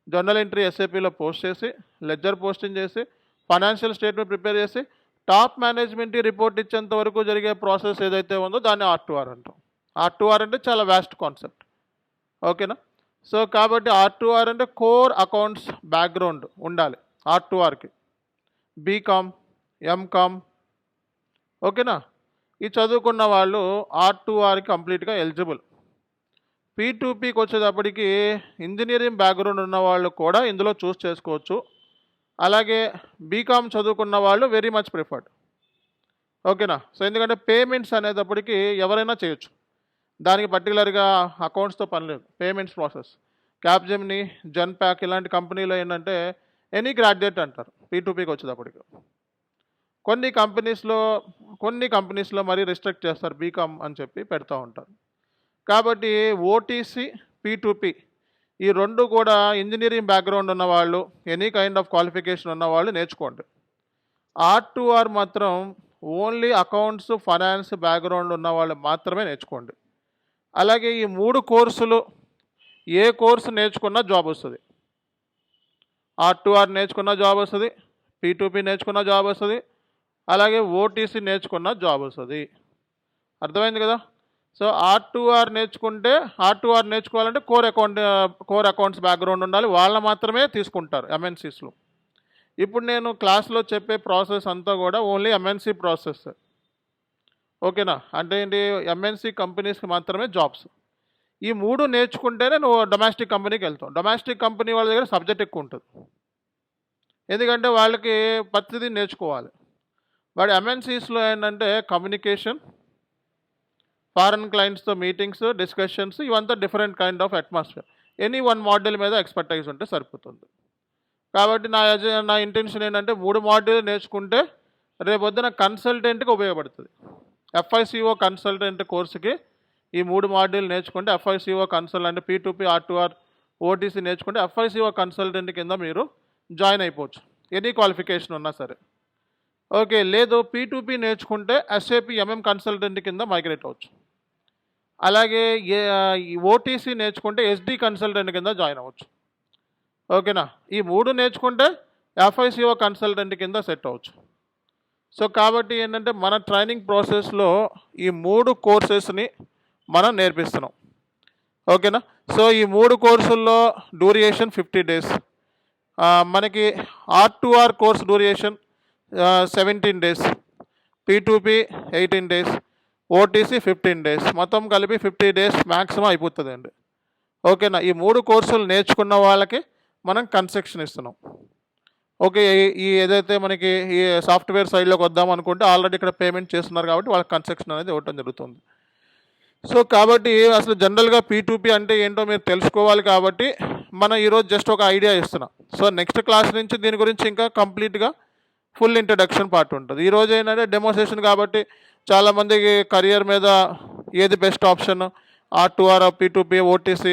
Speaker 1: జర్నల్ ఎంట్రీ SAPలో పోస్ట్ చేసి, లెడ్జర్ పోస్టింగ్ చేసి, ఫైనాన్షియల్ స్టేట్మెంట్ ప్రిపేర్ చేసి, టాప్ మేనేజ్మెంట్కి రిపోర్ట్ ఇచ్చేంత వరకు జరిగే ప్రాసెస్ ఏదైతే ఉందో దాన్ని R2R అంటాం. R2R అంటే చాలా వాస్ట్ కాన్సెప్ట్. ఓకేనా. సో కాబట్టి R2R అంటే కోర్ అకౌంట్స్ బ్యాక్గ్రౌండ్ ఉండాలి R2Rకి. బీకామ్, ఎంకామ్, ఓకేనా, ఈ చదువుకున్న వాళ్ళు R2Rకి కంప్లీట్గా ఎలిజిబుల్. P2Pకి వచ్చేటప్పటికి ఇంజనీరింగ్ బ్యాక్గ్రౌండ్ ఉన్న వాళ్ళు కూడా ఇందులో చూస్ చేసుకోవచ్చు. అలాగే బీకామ్ చదువుకున్న వాళ్ళు వెరీ మచ్ ప్రిఫర్డ్. ఓకేనా. సో ఎందుకంటే పేమెంట్స్ అనేటప్పటికి ఎవరైనా చేయొచ్చు, దానికి పర్టికులర్గా అకౌంట్స్తో పని లేదు. పేమెంట్స్ ప్రాసెస్ క్యాప్జెమిని, జెన్పాక్ ఇలాంటి కంపెనీలో ఏంటంటే ఎనీ గ్రాడ్యుయేట్ అంటారు P2Pకి వచ్చేటప్పటికి. కొన్ని కంపెనీస్లో మరీ రిస్ట్రిక్ట్ చేస్తారు, బీకామ్ అని చెప్పి పెడతా ఉంటారు. కాబట్టి OTC, P2P ఈ 2 కూడా ఇంజనీరింగ్ బ్యాక్గ్రౌండ్ ఉన్నవాళ్ళు, ఎనీ కైండ్ ఆఫ్ క్వాలిఫికేషన్ ఉన్నవాళ్ళు నేర్చుకోండి. R2R మాత్రం ఓన్లీ అకౌంట్స్, ఫైనాన్స్ బ్యాక్గ్రౌండ్ ఉన్న వాళ్ళు మాత్రమే నేర్చుకోండి. అలాగే ఈ 3 కోర్సులు ఏ కోర్సు నేర్చుకున్నా జాబ్ వస్తుంది. R2R నేర్చుకున్న జాబ్ వస్తుంది, P2P నేర్చుకున్న జాబ్ వస్తుంది, అలాగే OTC నేర్చుకున్న జాబ్ వస్తుంది. అర్థమైంది కదా. సో R2R నేర్చుకోవాలంటే కోర్ అకౌంట్స్ బ్యాక్గ్రౌండ్ ఉండాలి, వాళ్ళ మాత్రమే తీసుకుంటారు ఎంఎన్సీస్లో. ఇప్పుడు నేను క్లాస్లో చెప్పే ప్రాసెస్ అంతా కూడా ఓన్లీ ఎంఎన్సీ ప్రాసెస్. ఓకేనా. అంటే ఏంటి, ఎంఎన్సీ కంపెనీస్కి మాత్రమే జాబ్స్. ఈ 3 నేర్చుకుంటేనే నువ్వు డొమెస్టిక్ కంపెనీకి వెళ్తావు. డొమెస్టిక్ కంపెనీ వాళ్ళ దగ్గర సబ్జెక్ట్ ఎక్కువ ఉంటుంది, ఎందుకంటే వాళ్ళకి ప్రతిదీ నేర్చుకోవాలి. వాడు ఎంఎన్సీస్లో ఏంటంటే కమ్యూనికేషన్, ఫారెన్ క్లయింట్స్తో మీటింగ్స్, డిస్కషన్స్, ఇవంతా different kind of atmosphere. Any 1 module మీద ఎక్స్పర్టైజ్ ఉంటే సరిపోతుంది. కాబట్టి నా ఇంటెన్షన్ ఏంటంటే 3 మాడ్యూల్ నేర్చుకుంటే రేపొద్దున కన్సల్టెంట్కి ఉపయోగపడుతుంది. FICO కన్సల్టెంట్ కోర్సుకి ఈ 3 మాడ్యూల్ నేర్చుకుంటే FICO consultant, P2P, R2R, OTC నేర్చుకుంటే FICO కన్సల్టెంట్ కింద మీరు జాయిన్ అయిపోవచ్చు, ఎనీ క్వాలిఫికేషన్ ఉన్నా సరే. ఓకే, లేదు P2P నేర్చుకుంటే SAP కన్సల్టెంట్ కింద మైగ్రేట్ అవ్వచ్చు. అలాగే OTC నేర్చుకుంటే SD కన్సల్టెంట్ కింద జాయిన్ అవ్వచ్చు. ఓకేనా. ఈ 3 నేర్చుకుంటే FICO కన్సల్టెంట్ కింద సెట్ అవ్వచ్చు. సో కాబట్టి ఏంటంటే మన ట్రైనింగ్ ప్రాసెస్లో ఈ 3 కోర్సెస్ని మనం నేర్పిస్తున్నాం. ఓకేనా. సో ఈ 3 కోర్సుల్లో డ్యూరేషన్ 50 డేస్. మనకి R2R course duration 17 days, P2P 18 days, OTC 15 days, మొత్తం కలిపి 50 డేస్ మ్యాక్సిమం అయిపోతుందండి. ఓకేనా. ఈ 3 కోర్సులు నేర్చుకున్న వాళ్ళకి మనం కన్సెషన్ ఇస్తున్నాం. ఓకే, ఈ ఏదైతే మనకి ఈ సాఫ్ట్వేర్ సైడ్లోకి వద్దాం అనుకుంటే ఆల్రెడీ ఇక్కడ పేమెంట్ చేస్తున్నారు కాబట్టి వాళ్ళకి కన్సెషన్ అనేది ఇవ్వటం జరుగుతుంది. సో కాబట్టి అసలు జనరల్గా P2P అంటే ఏంటో మీరు తెలుసుకోవాలి కాబట్టి మనం ఈరోజు జస్ట్ ఒక ఐడియా ఇస్తున్నాం. సో నెక్స్ట్ క్లాస్ నుంచి దీని గురించి ఇంకా కంప్లీట్గా ఫుల్ ఇంట్రడక్షన్ పార్ట్ ఉంటుంది. ఈరోజు ఏంటంటే డెమోన్స్ట్రేషన్ కాబట్టి చాలామందికి కెరియర్ మీద ఏది best option, R2R, P2P, OTC,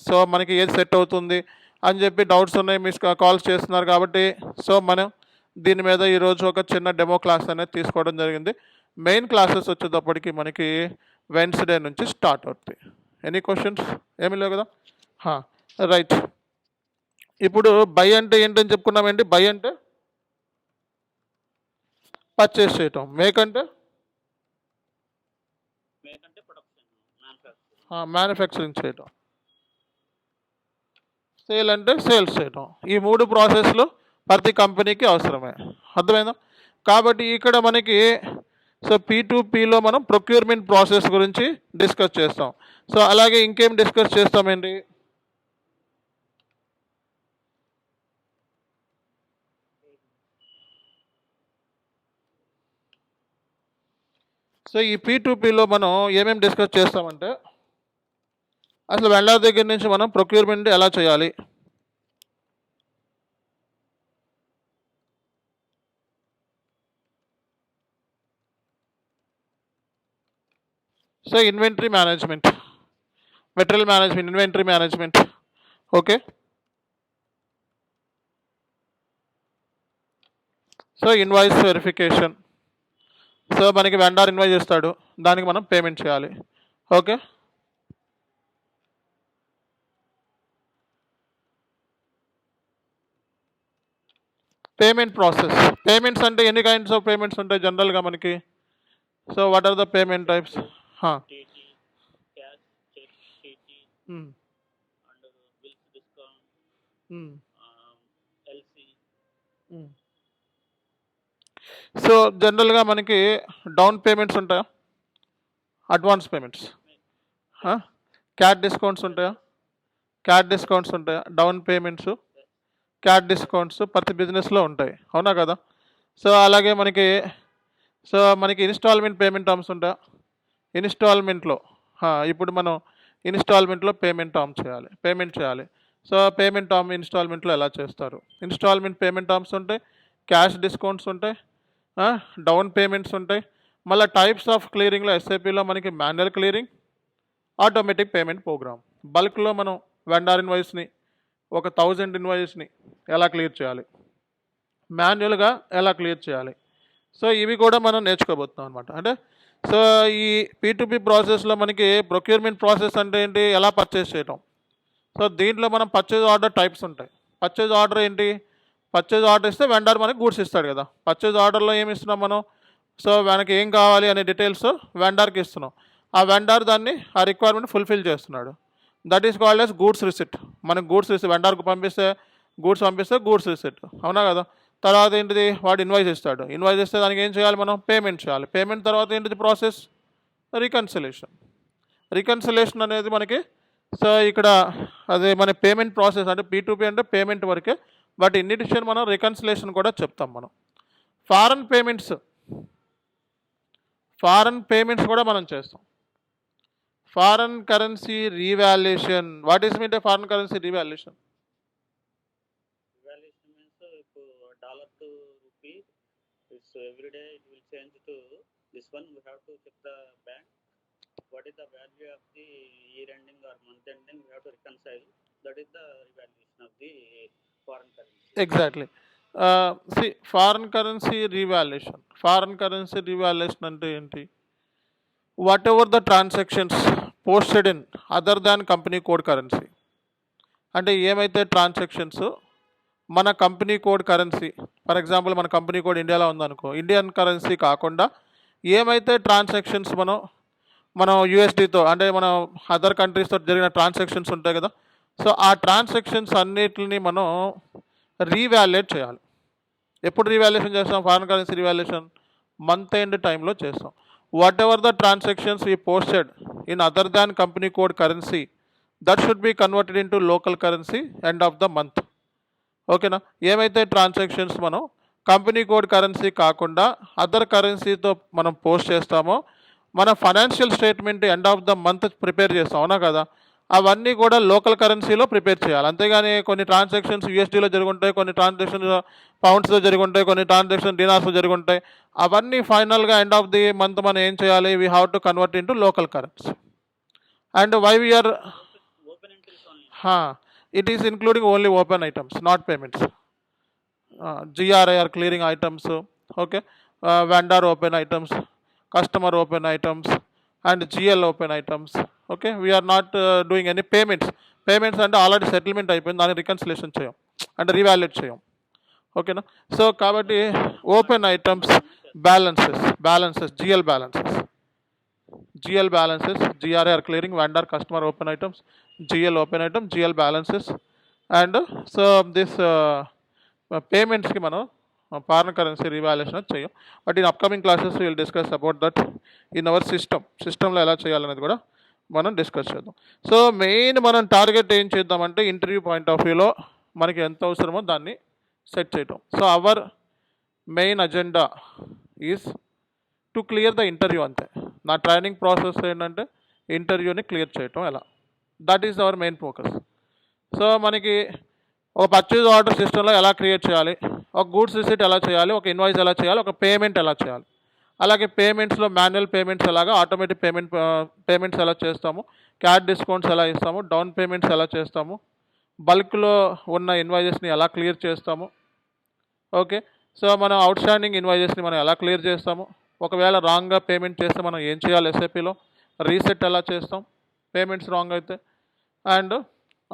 Speaker 1: so మనకి ఏది సెట్ అవుతుంది, అని చెప్పి డౌట్స్ ఉన్నాయి, మిస్ కాల్స్ చేస్తున్నారు కాబట్టి సో మనం దీని మీద ఈరోజు ఒక చిన్న డెమో క్లాస్ అనేది తీసుకోవడం జరిగింది. మెయిన్ క్లాసెస్ వచ్చేటప్పటికి మనకి వెన్స్డే నుంచి స్టార్ట్ అవుతాయి. Any questions? ఏమీ లేవు కదా? రైట్. ఇప్పుడు బై అంటే ఏంటని చెప్పుకున్నామండి. బై అంటే పర్చేస్ చేయటం, మేక్ అంటే మ్యానుఫ్యాక్చరింగ్ చేయటం, సేల్ అంటే సేల్స్ చేయటం. ఈ 3 ప్రాసెస్లు ప్రతి కంపెనీకి అవసరమే. అర్థమైందా? కాబట్టి ఇక్కడ మనకి సో P2Pలో మనం ప్రొక్యూర్మెంట్ ప్రాసెస్ గురించి డిస్కస్ చేస్తాం. సో అలాగే ఇంకేం డిస్కస్ చేస్తామండి? సో ఈ P2Pలో మనం ఏమేమి డిస్కస్ చేస్తామంటే అసలు వెండర్ దగ్గర నుంచి మనం ప్రొక్యూర్మెంట్ ఎలా చేయాలి, so inventory management, material management, inventory management. Okay. So invoice verification. So మనకి వెండర్ ఇన్వాయిస్ చేస్తాడు, దానికి మనం పేమెంట్ చేయాలి. ఓకే. Payment process. పేమెంట్స్ అంటే ఎన్ని కైండ్స్ ఆఫ్ పేమెంట్స్ ఉంటాయి జనరల్గా మనకి? So what are the payment types? So జనరల్గా మనకి డౌన్ పేమెంట్స్ ఉంటాయా, అడ్వాన్స్ పేమెంట్స్, క్యాట్ డిస్కౌంట్స్ ఉంటాయా? క్యాట్ డిస్కౌంట్స్ ఉంటాయా? డౌన్ పేమెంట్స్, క్యాట్ డిస్కౌంట్స్ ప్రతి బిజినెస్లో ఉంటాయి, అవునా కదా? సో అలాగే మనకి ఇన్స్టాల్మెంట్ పేమెంట్ టర్మ్స్ ఉంటాయా? ఇన్స్టాల్మెంట్లో ఇప్పుడు మనం ఇన్స్టాల్మెంట్లో పేమెంట్ చేయాలి. సో పేమెంట్ టర్మ్ ఇన్స్టాల్మెంట్లో ఎలా చేస్తారు? ఇన్స్టాల్మెంట్ పేమెంట్ టర్మ్స్ ఉంటాయి, క్యాష్ డిస్కౌంట్స్ ఉంటాయి, డౌన్ పేమెంట్స్ ఉంటాయి. మళ్ళీ టైప్స్ ఆఫ్ క్లియరింగ్లో ఎస్ఐపిలో మనకి manual clearing, automatic payment program. బల్క్లో మనం వెండర్ ఇన్వాయిస్ని, ఒక 1000 ఇన్వాయిస్ని ఎలా క్లియర్ చేయాలి, మాన్యువల్గా ఎలా క్లియర్ చేయాలి. సో ఇవి కూడా మనం నేర్చుకోబోతున్నాం అనమాట. అంటే సో ఈ P2P ప్రాసెస్లో మనకి ప్రొక్యూర్మెంట్ ప్రాసెస్ అంటే ఏంటి, ఎలా పర్చేస్ చేయటం. సో దీంట్లో మనం పర్చేజ్ ఆర్డర్ టైప్స్ ఉంటాయి. పర్చేజ్ ఆర్డర్ ఏంటి? పర్చేజ్ ఆర్డర్ ఇస్తే వెండర్ మనకి గూడ్స్ ఇస్తాడు కదా. పర్చేజ్ ఆర్డర్లో ఏమి ఇస్తున్నాం మనం? సో మనకి ఏం కావాలి అనే డీటెయిల్స్ వెండర్కి ఇస్తున్నాం. ఆ వెండర్ దాన్ని ఆ రిక్వైర్మెంట్ ఫుల్ఫిల్ చేస్తున్నాడు. That is called as goods receipt. మనకి గూడ్స్ రిసిప్ట్ వెండర్కి పంపిస్తే గూడ్స్ రిసిప్ట్, అవునా కదా? తర్వాత ఏంటిది, వాడు ఇన్వాయిస్ ఇస్తాడు. ఇన్వాయిస్ ఇస్తే దానికి ఏం చేయాలి మనం? పేమెంట్ చేయాలి. పేమెంట్ తర్వాత ఏంటిది ప్రాసెస్? రికన్సిలేషన్ అనేది మనకి సో ఇక్కడ అదే మన పేమెంట్ ప్రాసెస్. అంటే P2P అంటే పేమెంట్ వరకే, బట్ ఇన్ అడిషన్ మనం రికన్సిలేషన్ కూడా చెప్తాం. మనం ఫారెన్ పేమెంట్స్ కూడా మనం చేస్తాం. Foreign currency revaluation. What is mean foreign currency revaluation?
Speaker 2: dollar to rupee, it's every day it will change to this one. We have to check the bank what is the value of the year ending or month ending. We have to reconcile. That is the revaluation of the foreign currency.
Speaker 1: Exactly. See, foreign currency revaluation అంటే ఏంటి? Whatever the transactions posted in other than company code currency, అంటే ఏమైతే transactions మన company code currency, for example మన company code ఇండియాలో ఉందనుకో, Indian currency కాకుండా ఏమైతే ట్రాన్సాక్షన్స్ మనం యూఎస్డీతో అంటే మనం అదర్ కంట్రీస్తో జరిగిన ట్రాన్సాక్షన్స్ ఉంటాయి కదా. సో ఆ ట్రాన్సాక్షన్స్ అన్నిటిని మనం రీవాల్యుయేట్ చేయాలి. ఎప్పుడు రీవాల్యుయేషన్ చేస్తాం? Foreign currency revaluation month end టైంలో చేస్తాం. What ever the transactions we posted in other than company code currency, that should be converted in to local currency end of the month. ఓకేనా? ఏమైతే transactions మనం company code currency కాకుండా other కరెన్సీతో మనం post చేస్తామో, మన financial statement end of the month prepare చేస్తాం, అవునా కదా? అవన్నీ కూడా లోకల్ కరెన్సీలో ప్రిపేర్ చేయాలి. అంతేగాని కొన్ని ట్రాన్సాక్షన్స్ యూఎస్డీలో జరుగుంటాయి, కొన్ని ట్రాన్సాక్షన్స్ పౌండ్స్లో జరుగుంటాయి, కొన్ని ట్రాన్సాక్షన్ డినార్స్లో జరుగుంటాయి. అవన్నీ ఫైనల్గా ఎండ్ ఆఫ్ ది మంత్ మనం ఏం చేయాలి? We have to convert into local currency. And why we are It is including only open items, not payments. GRIR clearing items, okay, vendor open items, customer open items, and GL open items. Okay, we are not doing any payments. Payments అంటే already settlement అయిపోయింది, దాన్ని reconciliation చేయం అంటే revaluate చేయం. ఓకేనా? So కాబట్టి open items balances GL balances, GRIR clearing, vendor, customer open items, GL open item, GL balances, and so this పేమెంట్స్కి మనం foreign currency revaluation చేయం. But in upcoming classes will discuss about that in our సిస్టంలో ఎలా చేయాలనేది కూడా మనం discuss చేద్దాం. So main మనం target ఏం చేద్దామంటే ఇంటర్వ్యూ పాయింట్ ఆఫ్ వ్యూలో మనకి ఎంత అవసరమో దాన్ని సెట్ చేయటం. So our main agenda is to clear the interview అంతే. నా ట్రైనింగ్ ప్రాసెస్ ఏంటంటే ఇంటర్వ్యూని క్లియర్ చేయటం ఎలా, that is our main focus. So మనకి ఒక పర్చేజ్ ఆర్డర్ సిస్టంలో ఎలా క్రియేట్ చేయాలి, ఒక గూడ్స్ రిసిట్ ఎలా చేయాలి, ఒక ఇన్వాయిస్ ఎలా చేయాలి, ఒక పేమెంట్ ఎలా చేయాలి, అలాగే పేమెంట్స్లో మాన్యువల్ పేమెంట్స్ ఎలాగా, ఆటోమేటిక్ పేమెంట్స్ ఎలా చేస్తాము, క్యాష్ డిస్కౌంట్స్ ఎలా ఇస్తాము, డౌన్ పేమెంట్స్ ఎలా చేస్తాము, బల్క్లో ఉన్న ఇన్వాయిజెస్ని ఎలా క్లియర్ చేస్తాము. ఓకే, సో మనం అవుట్ స్టాండింగ్ ఇన్వాయిజెస్ని మనం ఎలా క్లియర్ చేస్తాము, ఒకవేళ రాంగ్గా పేమెంట్ చేస్తే మనం ఏం చేయాలి, ఎస్ఏపీలో రీసెట్ ఎలా చేస్తాం పేమెంట్స్ రాంగ్ అయితే, అండ్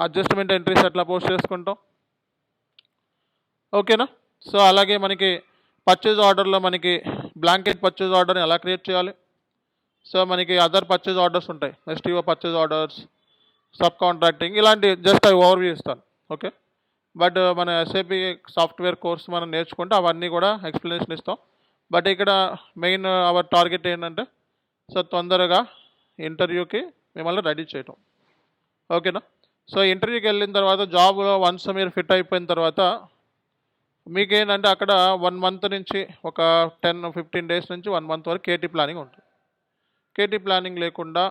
Speaker 1: అడ్జస్ట్మెంట్ ఎంట్రీస్ ఎట్లా పోస్ట్ చేసుకుంటాం. ఓకేనా? సో అలాగే మనకి పర్చేజ్ ఆర్డర్లో మనకి బ్లాంకెట్ పర్చేజ్ ఆర్డర్ని ఎలా క్రియేట్ చేయాలి. సో మనకి అదర్ పర్చేజ్ ఆర్డర్స్ ఉంటాయి, STO purchase orders, sub contracting, ఇలాంటి జస్ట్ అవి ఓవర్వ్యూ ఇస్తాను. ఓకే, బట్ మన ఎస్ఏపీ సాఫ్ట్వేర్ కోర్స్ మనం నేర్చుకుంటే అవన్నీ కూడా ఎక్స్ప్లెనేషన్ ఇస్తాం. బట్ ఇక్కడ మెయిన్ అవర్ టార్గెట్ ఏంటంటే సో తొందరగా ఇంటర్వ్యూకి మిమ్మల్ని రెడీ చేయటం. ఓకేనా? సో ఇంటర్వ్యూకి వెళ్ళిన తర్వాత జాబ్లో వన్స్ మీరు ఫిట్ అయిపోయిన తర్వాత మీకేంటంటే అక్కడ 1 month నుంచి ఒక 10-15 days నుంచి 1 month వరకు KT ప్లానింగ్ ఉంటుంది. KT ప్లానింగ్ లేకుండా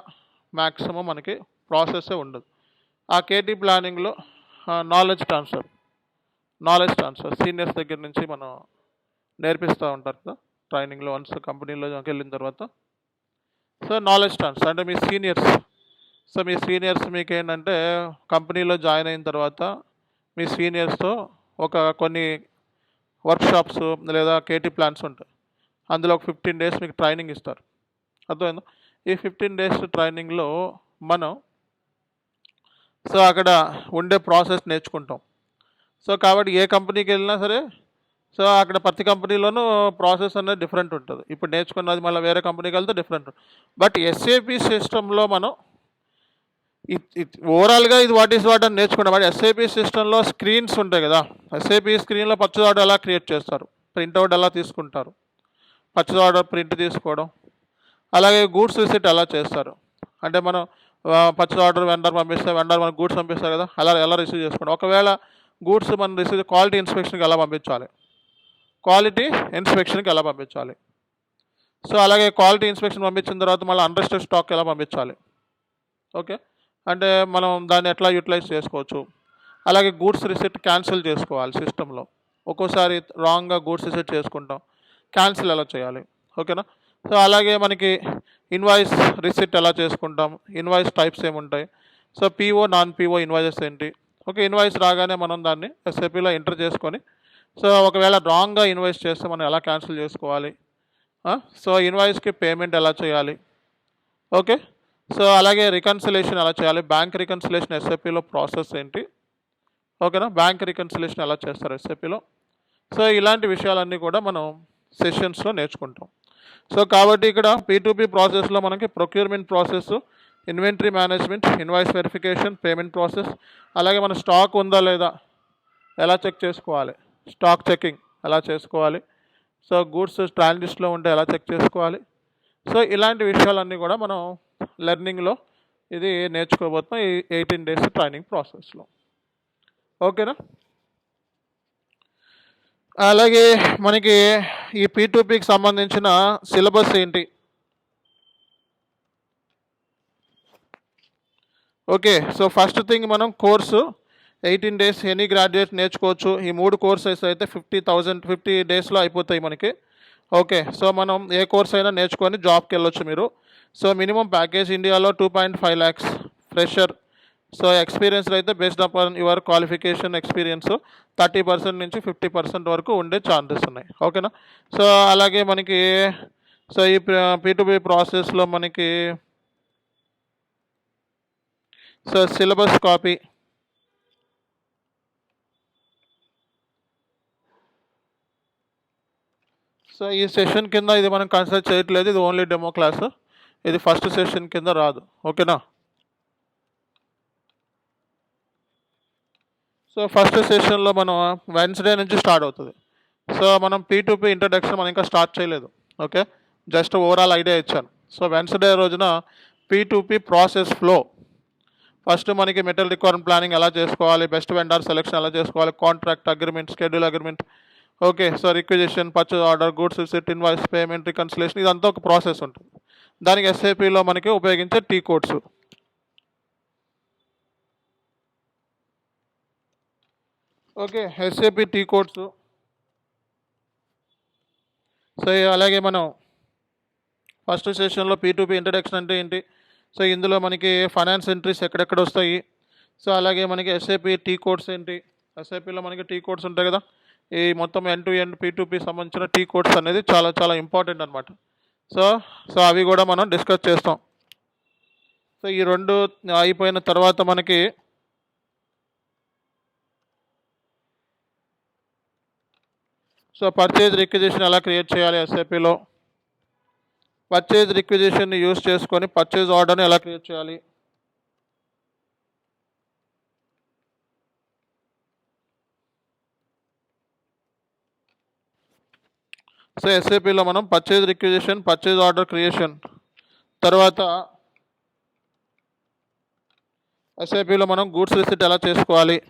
Speaker 1: మ్యాక్సిమం మనకి ప్రాసెస్సే ఉండదు. ఆ KT ప్లానింగ్లో నాలెడ్జ్ ట్రాన్స్ఫర్ సీనియర్స్ దగ్గర నుంచి మనం నేర్పిస్తూ ఉంటారు కదా ట్రైనింగ్లో. వన్స్ కంపెనీలోకి వెళ్ళిన తర్వాత సో నాలెడ్జ్ ట్రాన్స్ఫర్ అంటే మీ సీనియర్స్ మీకు ఏంటంటే కంపెనీలో జాయిన్ అయిన తర్వాత మీ సీనియర్స్తో కొన్ని వర్క్షాప్స్ లేదా KT ప్లాన్స్ ఉంటాయి. అందులో ఒక 15 days మీకు ట్రైనింగ్ ఇస్తారు. అర్థమైందా? ఈ 15 days ట్రైనింగ్లో మనం సో అక్కడ ఉండే ప్రాసెస్ నేర్చుకుంటాం. సో కాబట్టి ఏ కంపెనీకి వెళ్ళినా సరే సో అక్కడ ప్రతి కంపెనీలోనూ ప్రాసెస్ అనేది డిఫరెంట్ ఉంటుంది. ఇప్పుడు నేర్చుకున్నది మళ్ళీ వేరే కంపెనీకి వెళ్తే డిఫరెంట్ ఉంటుంది. బట్ ఎస్ఏపీ సిస్టంలో మనం ఓవరాల్గా ఇది వాట్ అని నేర్చుకుంటాం. బట్ ఎస్ఏపీ సిస్టంలో స్క్రీన్స్ ఉంటాయి కదా, ఎస్ఏపీ స్క్రీన్లో పర్చేజ్ ఆర్డర్ ఎలా క్రియేట్ చేస్తారు, ప్రింట్అవుట్ ఎలా తీసుకుంటారు, పర్చేజ్ ఆర్డర్ ప్రింట్ తీసుకోవడం, అలాగే గూడ్స్ రిసిట్ ఎలా చేస్తారు అంటే మనం పర్చేజ్ ఆర్డర్ వెండర్ మనకు గూడ్స్ పంపిస్తారు కదా, ఎలా రిసీవ్ చేసుకోవడం, ఒకవేళ గూడ్స్ మనం రిసీవ్ క్వాలిటీ ఇన్స్పెక్షన్కి ఎలా పంపించాలి, సో అలాగే క్వాలిటీ ఇన్స్పెక్షన్ పంపించిన తర్వాత మళ్ళీ అన్రెస్టెడ్ స్టాక్ ఎలా పంపించాలి. ఓకే, అంటే మనం దాన్ని ఎట్లా యూటిలైజ్ చేసుకోవచ్చు. అలాగే గూడ్స్ రిసిట్ క్యాన్సిల్ చేసుకోవాలి సిస్టంలో. ఒక్కోసారి రాంగ్గా గూడ్స్ రిసిట్ చేసుకుంటాం, క్యాన్సిల్ ఎలా చేయాలి. ఓకేనా? సో అలాగే మనకి ఇన్వాయిస్ రిసిట్ ఎలా చేసుకుంటాం, ఇన్వాయిస్ టైప్స్ ఏముంటాయి, so PO non PO invoices ఏంటి. ఓకే, ఇన్వాయిస్ రాగానే మనం దాన్ని ఎస్ఏపీలో ఎంటర్ చేసుకొని సో ఒకవేళ రాంగ్గా ఇన్వాయిస్ చేస్తే మనం ఎలా క్యాన్సిల్ చేసుకోవాలి, సో ఇన్వాయిస్కి పేమెంట్ ఎలా చేయాలి. ఓకే, సో అలాగే రికన్సిలేషన్ ఎలా చేయాలి, బ్యాంక్ రికన్సిలేషన్ ఎస్ఏపీలో ప్రాసెస్ ఏంటి. ఓకేనా? బ్యాంక్ రికన్సిలేషన్ ఎలా చేస్తారు ఎస్ఏపీలో. సో ఇలాంటి విషయాలన్నీ కూడా మనం సెషన్స్లో నేర్చుకుంటాం. సో కాబట్టి ఇక్కడ P2P ప్రాసెస్లో మనకి procurement process, inventory management, invoice verification, payment process, అలాగే మన స్టాక్ ఉందా లేదా ఎలా చెక్ చేసుకోవాలి, స్టాక్ చెకింగ్ ఎలా చేసుకోవాలి, సో గూడ్స్ ట్రాన్సిస్ట్లో ఉంటే ఎలా చెక్ చేసుకోవాలి. సో ఇలాంటి విషయాలన్నీ కూడా మనం లెర్నింగ్లో ఇది నేర్చుకోబోతున్నాం ఈ 18 days ట్రైనింగ్ ప్రాసెస్లో. ఓకేనా? అలాగే మనకి ఈ P2Pకి సంబంధించిన సిలబస్ ఏంటి. ఓకే, సో ఫస్ట్ థింగ్ మనం కోర్సు 18 days ఎనీ గ్రాడ్యుయేట్ నేర్చుకోవచ్చు. ఈ 3 కోర్సెస్ అయితే 50 daysలో అయిపోతాయి మనకి. ఓకే, సో మనం ఏ కోర్స్ అయినా నేర్చుకొని జాబ్కి వెళ్ళొచ్చు మీరు. సో మినిమం ప్యాకేజ్ ఇండియాలో 2.5 lakhs, ఫ్రెషర్ సో ఎక్స్పీరియన్స్ అయితే based upon your qualification experience 30% నుంచి 50% వరకు ఉండే ఛాన్సెస్ ఉన్నాయి. ఓకేనా. సో అలాగే మనకి సో ఈ P2P ప్రాసెస్లో మనకి సో సిలబస్ కాపీ, సో ఈ సెషన్ కింద ఇది మనం కన్సిడర్ చేయట్లేదు, ఇది ఓన్లీ డెమో క్లాస్, ఇది ఫస్ట్ సెషన్ కింద రాదు. ఓకేనా. సో ఫస్ట్ సెషన్లో మనం వెన్స్డే నుంచి స్టార్ట్ అవుతుంది. సో మనం P2P ఇంట్రడక్షన్ మనం ఇంకా స్టార్ట్ చేయలేదు. ఓకే, జస్ట్ ఓవరాల్ ఐడియా ఇచ్చాను. సో వెన్స్డే రోజున P2P ప్రాసెస్ ఫ్లో, ఫస్ట్ మనకి మెటీరియల్ రిక్వైర్మెంట్ ప్లానింగ్ ఎలా చేసుకోవాలి, బెస్ట్ వెండర్ సెలెక్షన్ ఎలా చేసుకోవాలి, contract agreement, schedule agreement, okay. So requisition, purchase order, goods receipt, invoice, payment, reconciliation, ఇదంతా ఒక ప్రాసెస్ ఉంటుంది. దానికి SAPలో మనకి ఉపయోగించే T codes. Okay, SAP T codes. So అలాగే మనం ఫస్ట్ సెషన్లో P2P ఇంట్రడక్షన్ అంటే ఏంటి, సో ఇందులో మనకి ఫైనాన్స్ ఎంట్రీస్ ఎక్కడెక్కడ వస్తాయి, సో అలాగే మనకి SAP టీ కోడ్స్ ఏంటి, SAPలో మనకి టీ కోడ్స్ ఉంటాయి కదా, ఈ మొత్తం ఎండ్ టు ఎండ్ P2P సంబంధించిన టీ కోడ్స్ అనేది చాలా చాలా ఇంపార్టెంట్ అనమాట. సో సో అవి కూడా మనం డిస్కస్ చేస్తాం. సో ఈ రెండు అయిపోయిన తర్వాత మనకి సో పర్చేజ్ రిక్విజిషన్ ఎలా క్రియేట్ చేయాలి SAPలో, పర్చేజ్ రిక్విజిషన్ని యూజ్ చేసుకొని పర్చేజ్ ఆర్డర్ని ఎలా క్రియేట్ చేయాలి, సో SAPలో మనం purchase requisition, purchase order creation, తర్వాత SAPలో మనం గూడ్స్ రిసిప్ట్ ఎలా చేసుకోవాలి,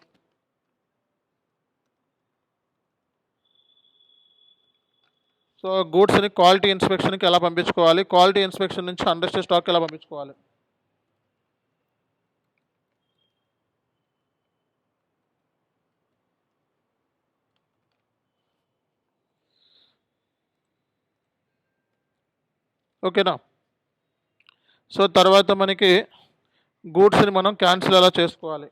Speaker 1: సో గూడ్స్ని క్వాలిటీ ఇన్స్పెక్షన్కి ఎలా పంపించుకోవాలి, క్వాలిటీ ఇన్స్పెక్షన్ నుంచి అండర్స్టేడ్ స్టాక్ ఎలా పంపించుకోవాలి. ఓకేనా. సో తర్వాత మనకి గూడ్స్ని మనం క్యాన్సిల్ ఎలా చేసుకోవాలి,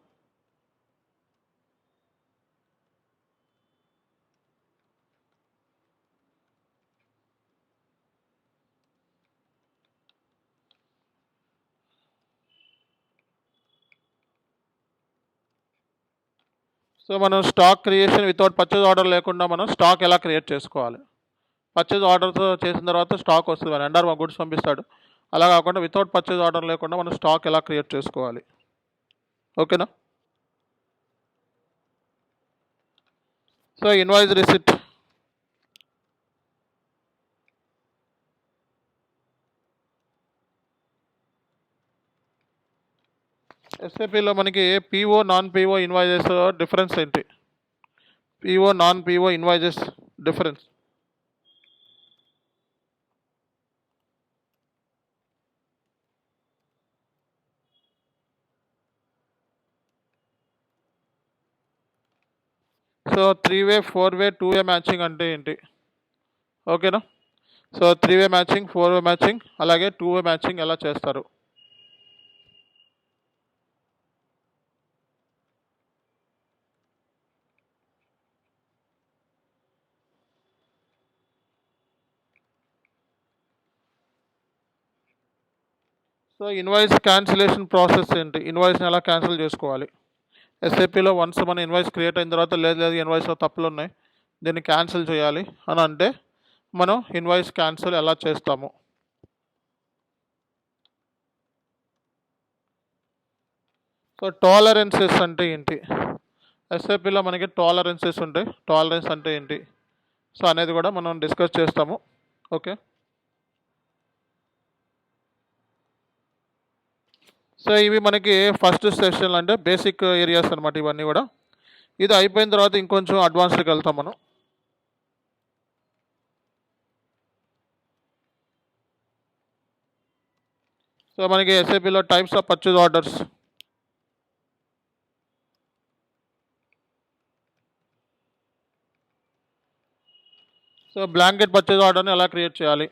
Speaker 1: సో మనం stock creation without purchase order లేకుండా మనం స్టాక్ ఎలా క్రియేట్ చేసుకోవాలి, పర్చేజ్ ఆర్డర్తో చేసిన తర్వాత స్టాక్ వస్తుంది, వెండర్ మా గుడ్స్ పంపిస్తాడు, అలా కాకుండా వితౌట్ పర్చేజ్ ఆర్డర్ లేకుండా మనం స్టాక్ ఎలా క్రియేట్ చేసుకోవాలి. ఓకేనా. సో ఇన్వాయిస్ రిసిప్ట్, SAPలో మనకి PO non PO invoices difference ఏంటి, PO non PO invoices difference. So 3-way 4-way 2-way matching అంటే ఏంటి. ఓకేనా. So 3-way matching, 4-way matching, అలాగే 2-way మ్యాచింగ్ ఎలా చేస్తారు. సో ఇన్వాయిస్ క్యాన్సిలేషన్ ప్రాసెస్ ఏంటి, ఇన్వాయిస్ని ఎలా క్యాన్సిల్ చేసుకోవాలి. SAPలో వన్స్ మన ఇన్వాయిస్ క్రియేట్ అయిన తర్వాత లేదు ఇన్వాయిస్లో తప్పులు ఉన్నాయి, దీన్ని క్యాన్సిల్ చేయాలి అని అంటే మనం ఇన్వాయిస్ క్యాన్సిల్ ఎలా చేస్తాము. సో టాలరెన్సెస్ అంటే ఏంటి, SAPలో మనకి టాలరెన్సెస్ ఉంటాయి, టాలరెన్స్ అంటే ఏంటి సో అనేది కూడా మనం డిస్కస్ చేస్తాము. ఓకే. సో ఇవి మనకి ఫస్ట్ సెషన్ అంటే బేసిక్ ఏరియాస్ అనమాట ఇవన్నీ కూడా. ఇది అయిపోయిన తర్వాత ఇంకొంచెం అడ్వాన్స్డ్కి వెళ్తాం మనం. సో మనకి SAPలో types of purchase orders, so blanket purchase ఆర్డర్ని ఎలా క్రియేట్ చేయాలి,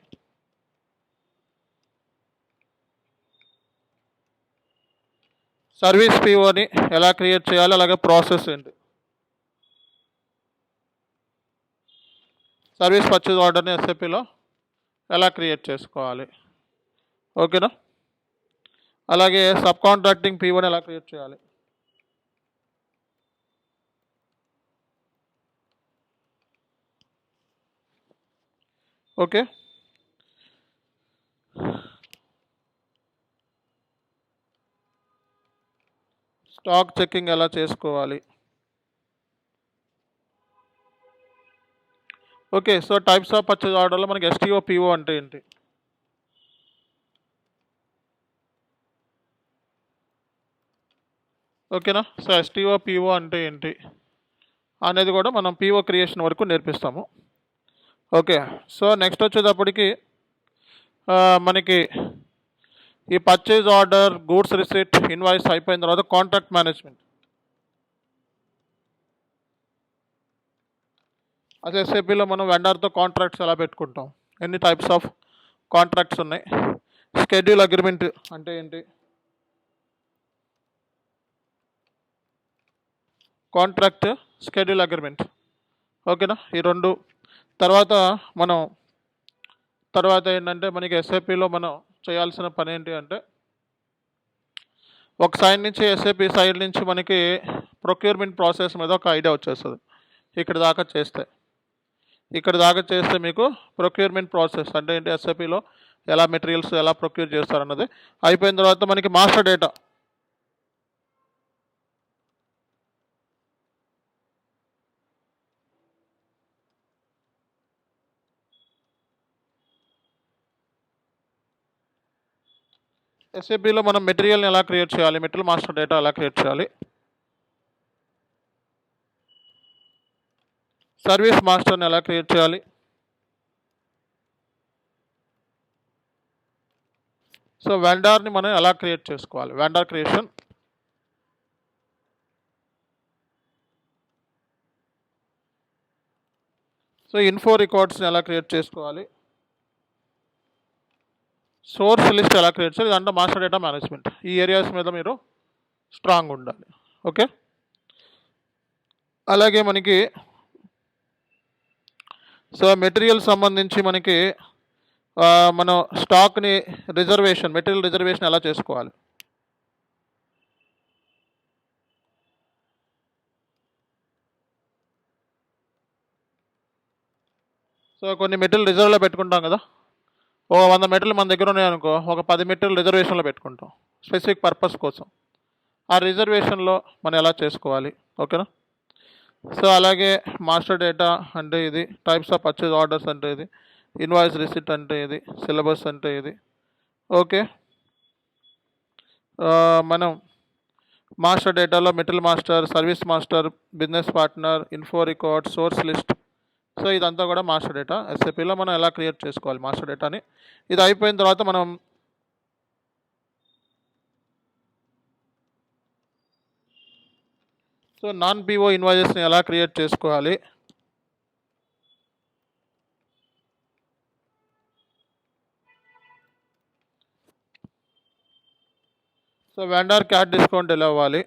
Speaker 1: సర్వీస్ పీఓని ఎలా క్రియేట్ చేయాలి, అలాగే ప్రాసెస్ ఏంటి, సర్వీస్ పర్చేజ్ ఆర్డర్ని ఎస్ఏపిలో ఎలా క్రియేట్ చేసుకోవాలి, ఓకేనా. అలాగే సబ్ కాంట్రాక్టింగ్ పీఓని ఎలా క్రియేట్ చేయాలి, ఓకే. స్టాక్ చెకింగ్ ఎలా చేసుకోవాలి, okay. So types of purchase ఆర్డర్లో మనకి ఎస్టీఓ పీఓ అంటే ఏంటి, ఓకేనా. సో ఎస్టీఓ పీఓ అంటే ఏంటి అనేది కూడా మనం పీఓ క్రియేషన్ వరకు నేర్పిస్తాము, ఓకే. సో నెక్స్ట్ వచ్చేటప్పటికి మనకి ఈ purchase order, goods receipt, invoice అయిపోయిన తర్వాత కాంట్రాక్ట్ మేనేజ్మెంట్. అదే ఎస్ఏపీలో మనం వెండర్తో కాంట్రాక్ట్స్ ఎలా పెట్టుకుంటాం, ఎన్ని టైప్స్ ఆఫ్ కాంట్రాక్ట్స్ ఉన్నాయి, షెడ్యూల్ అగ్రిమెంట్ అంటే ఏంటి, కాంట్రాక్ట్, షెడ్యూల్ అగ్రిమెంట్, ఓకేనా. ఈ రెండు తర్వాత ఏంటంటే మనకి ఎస్ఏపీలో మనం చేయాల్సిన పని ఏంటి అంటే, ఒక సైడ్ నుంచి ఎస్ఏపీ సైడ్ నుంచి మనకి ప్రొక్యూర్మెంట్ ప్రాసెస్ మీద ఒక ఐడియా వచ్చేస్తుంది. ఇక్కడ దాకా చేస్తే మీకు ప్రొక్యూర్మెంట్ ప్రాసెస్ అంటే ఏంటి, ఎస్ఏపీలో ఎలా మెటీరియల్స్ ఎలా ప్రొక్యూర్ చేస్తారన్నది అయిపోయిన తర్వాత మనకి మాస్టర్ డేటా, ఎస్ఏపీలో మనం మెటీరియల్ని ఎలా క్రియేట్ చేయాలి, మెటీరియల్ మాస్టర్ డేటా ఎలా క్రియేట్ చేయాలి, సర్వీస్ మాస్టర్ని ఎలా క్రియేట్ చేయాలి, సో వెండర్ని మనం ఎలా క్రియేట్ చేసుకోవాలి, వెండర్ క్రియేషన్, సో ఇన్ఫో రికార్డ్స్ని ఎలా క్రియేట్ చేసుకోవాలి, సోర్స్ లిస్ట్ ఎలా క్రియేట్ చేయాలి, ఇదంతా మాస్టర్ డేటా మేనేజ్మెంట్. ఈ ఏరియాస్ మీద మీరు స్ట్రాంగ్ ఉండాలి, ఓకే. అలాగే మనకి సో మెటీరియల్ సంబంధించి మనకి మనం స్టాక్ని మెటీరియల్ రిజర్వేషన్ ఎలా చేసుకోవాలి, సో కొన్ని మెటీరియల్ రిజర్వ్లో పెట్టుకుంటాం కదా, ఒక 100 మెటీరియల్ మన దగ్గర ఉన్నాయనుకో, ఒక 10 మెటీరియల్ రిజర్వేషన్లో పెట్టుకుంటాం స్పెసిఫిక్ పర్పస్ కోసం. ఆ రిజర్వేషన్లో మనం ఎలా చేసుకోవాలి, ఓకేనా. సో అలాగే మాస్టర్ డేటా అంటే ఇది, టైప్స్ ఆఫ్ పర్చేజ్ ఆర్డర్స్ అంటే ఇది, ఇన్వాయిస్ రిసిట్ అంటే ఇది, సిలబస్ అంటే ఇది, ఓకే. మనం మాస్టర్ డేటాలో material master, service master, business partner, info record, source list, so ఇదంతా కూడా మాస్టర్ డేటా. ఎస్ఏపీలో మనం ఎలా క్రియేట్ చేసుకోవాలి మాస్టర్ డేటాని. ఇది అయిపోయిన తర్వాత మనం సో నాన్ పీఓ ఇన్వాయిసెస్ని ఎలా క్రియేట్ చేసుకోవాలి, సో వెండర్ క్యాట్ డిస్కౌంట్ ఎలా అవ్వాలి,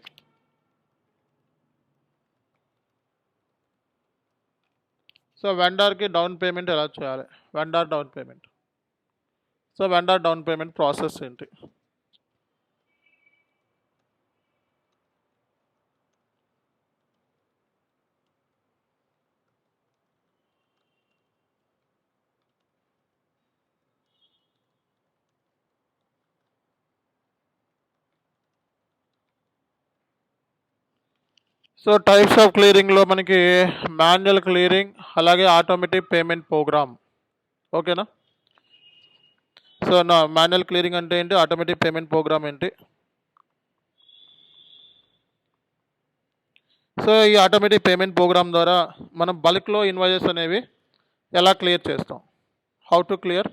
Speaker 1: సో వెండర్కి డౌన్ పేమెంట్ ఎలా చేయాలి, vendor down payment, so vendor down payment process ఏంటి, సో టైప్స్ ఆఫ్ క్లియరింగ్లో మనకి మాన్యువల్ క్లియరింగ్, అలాగే ఆటోమేటిక్ పేమెంట్ ప్రోగ్రామ్, ఓకేనా. సో నా మాన్యువల్ క్లియరింగ్ అంటే ఏంటి, ఆటోమేటిక్ పేమెంట్ ప్రోగ్రామ్ ఏంటి. సో ఈ ఆటోమేటిక్ పేమెంట్ ప్రోగ్రామ్ ద్వారా మనం బల్క్లో ఇన్వాయిసెస్ అనేవి ఎలా క్లియర్ చేస్తాం, how to clear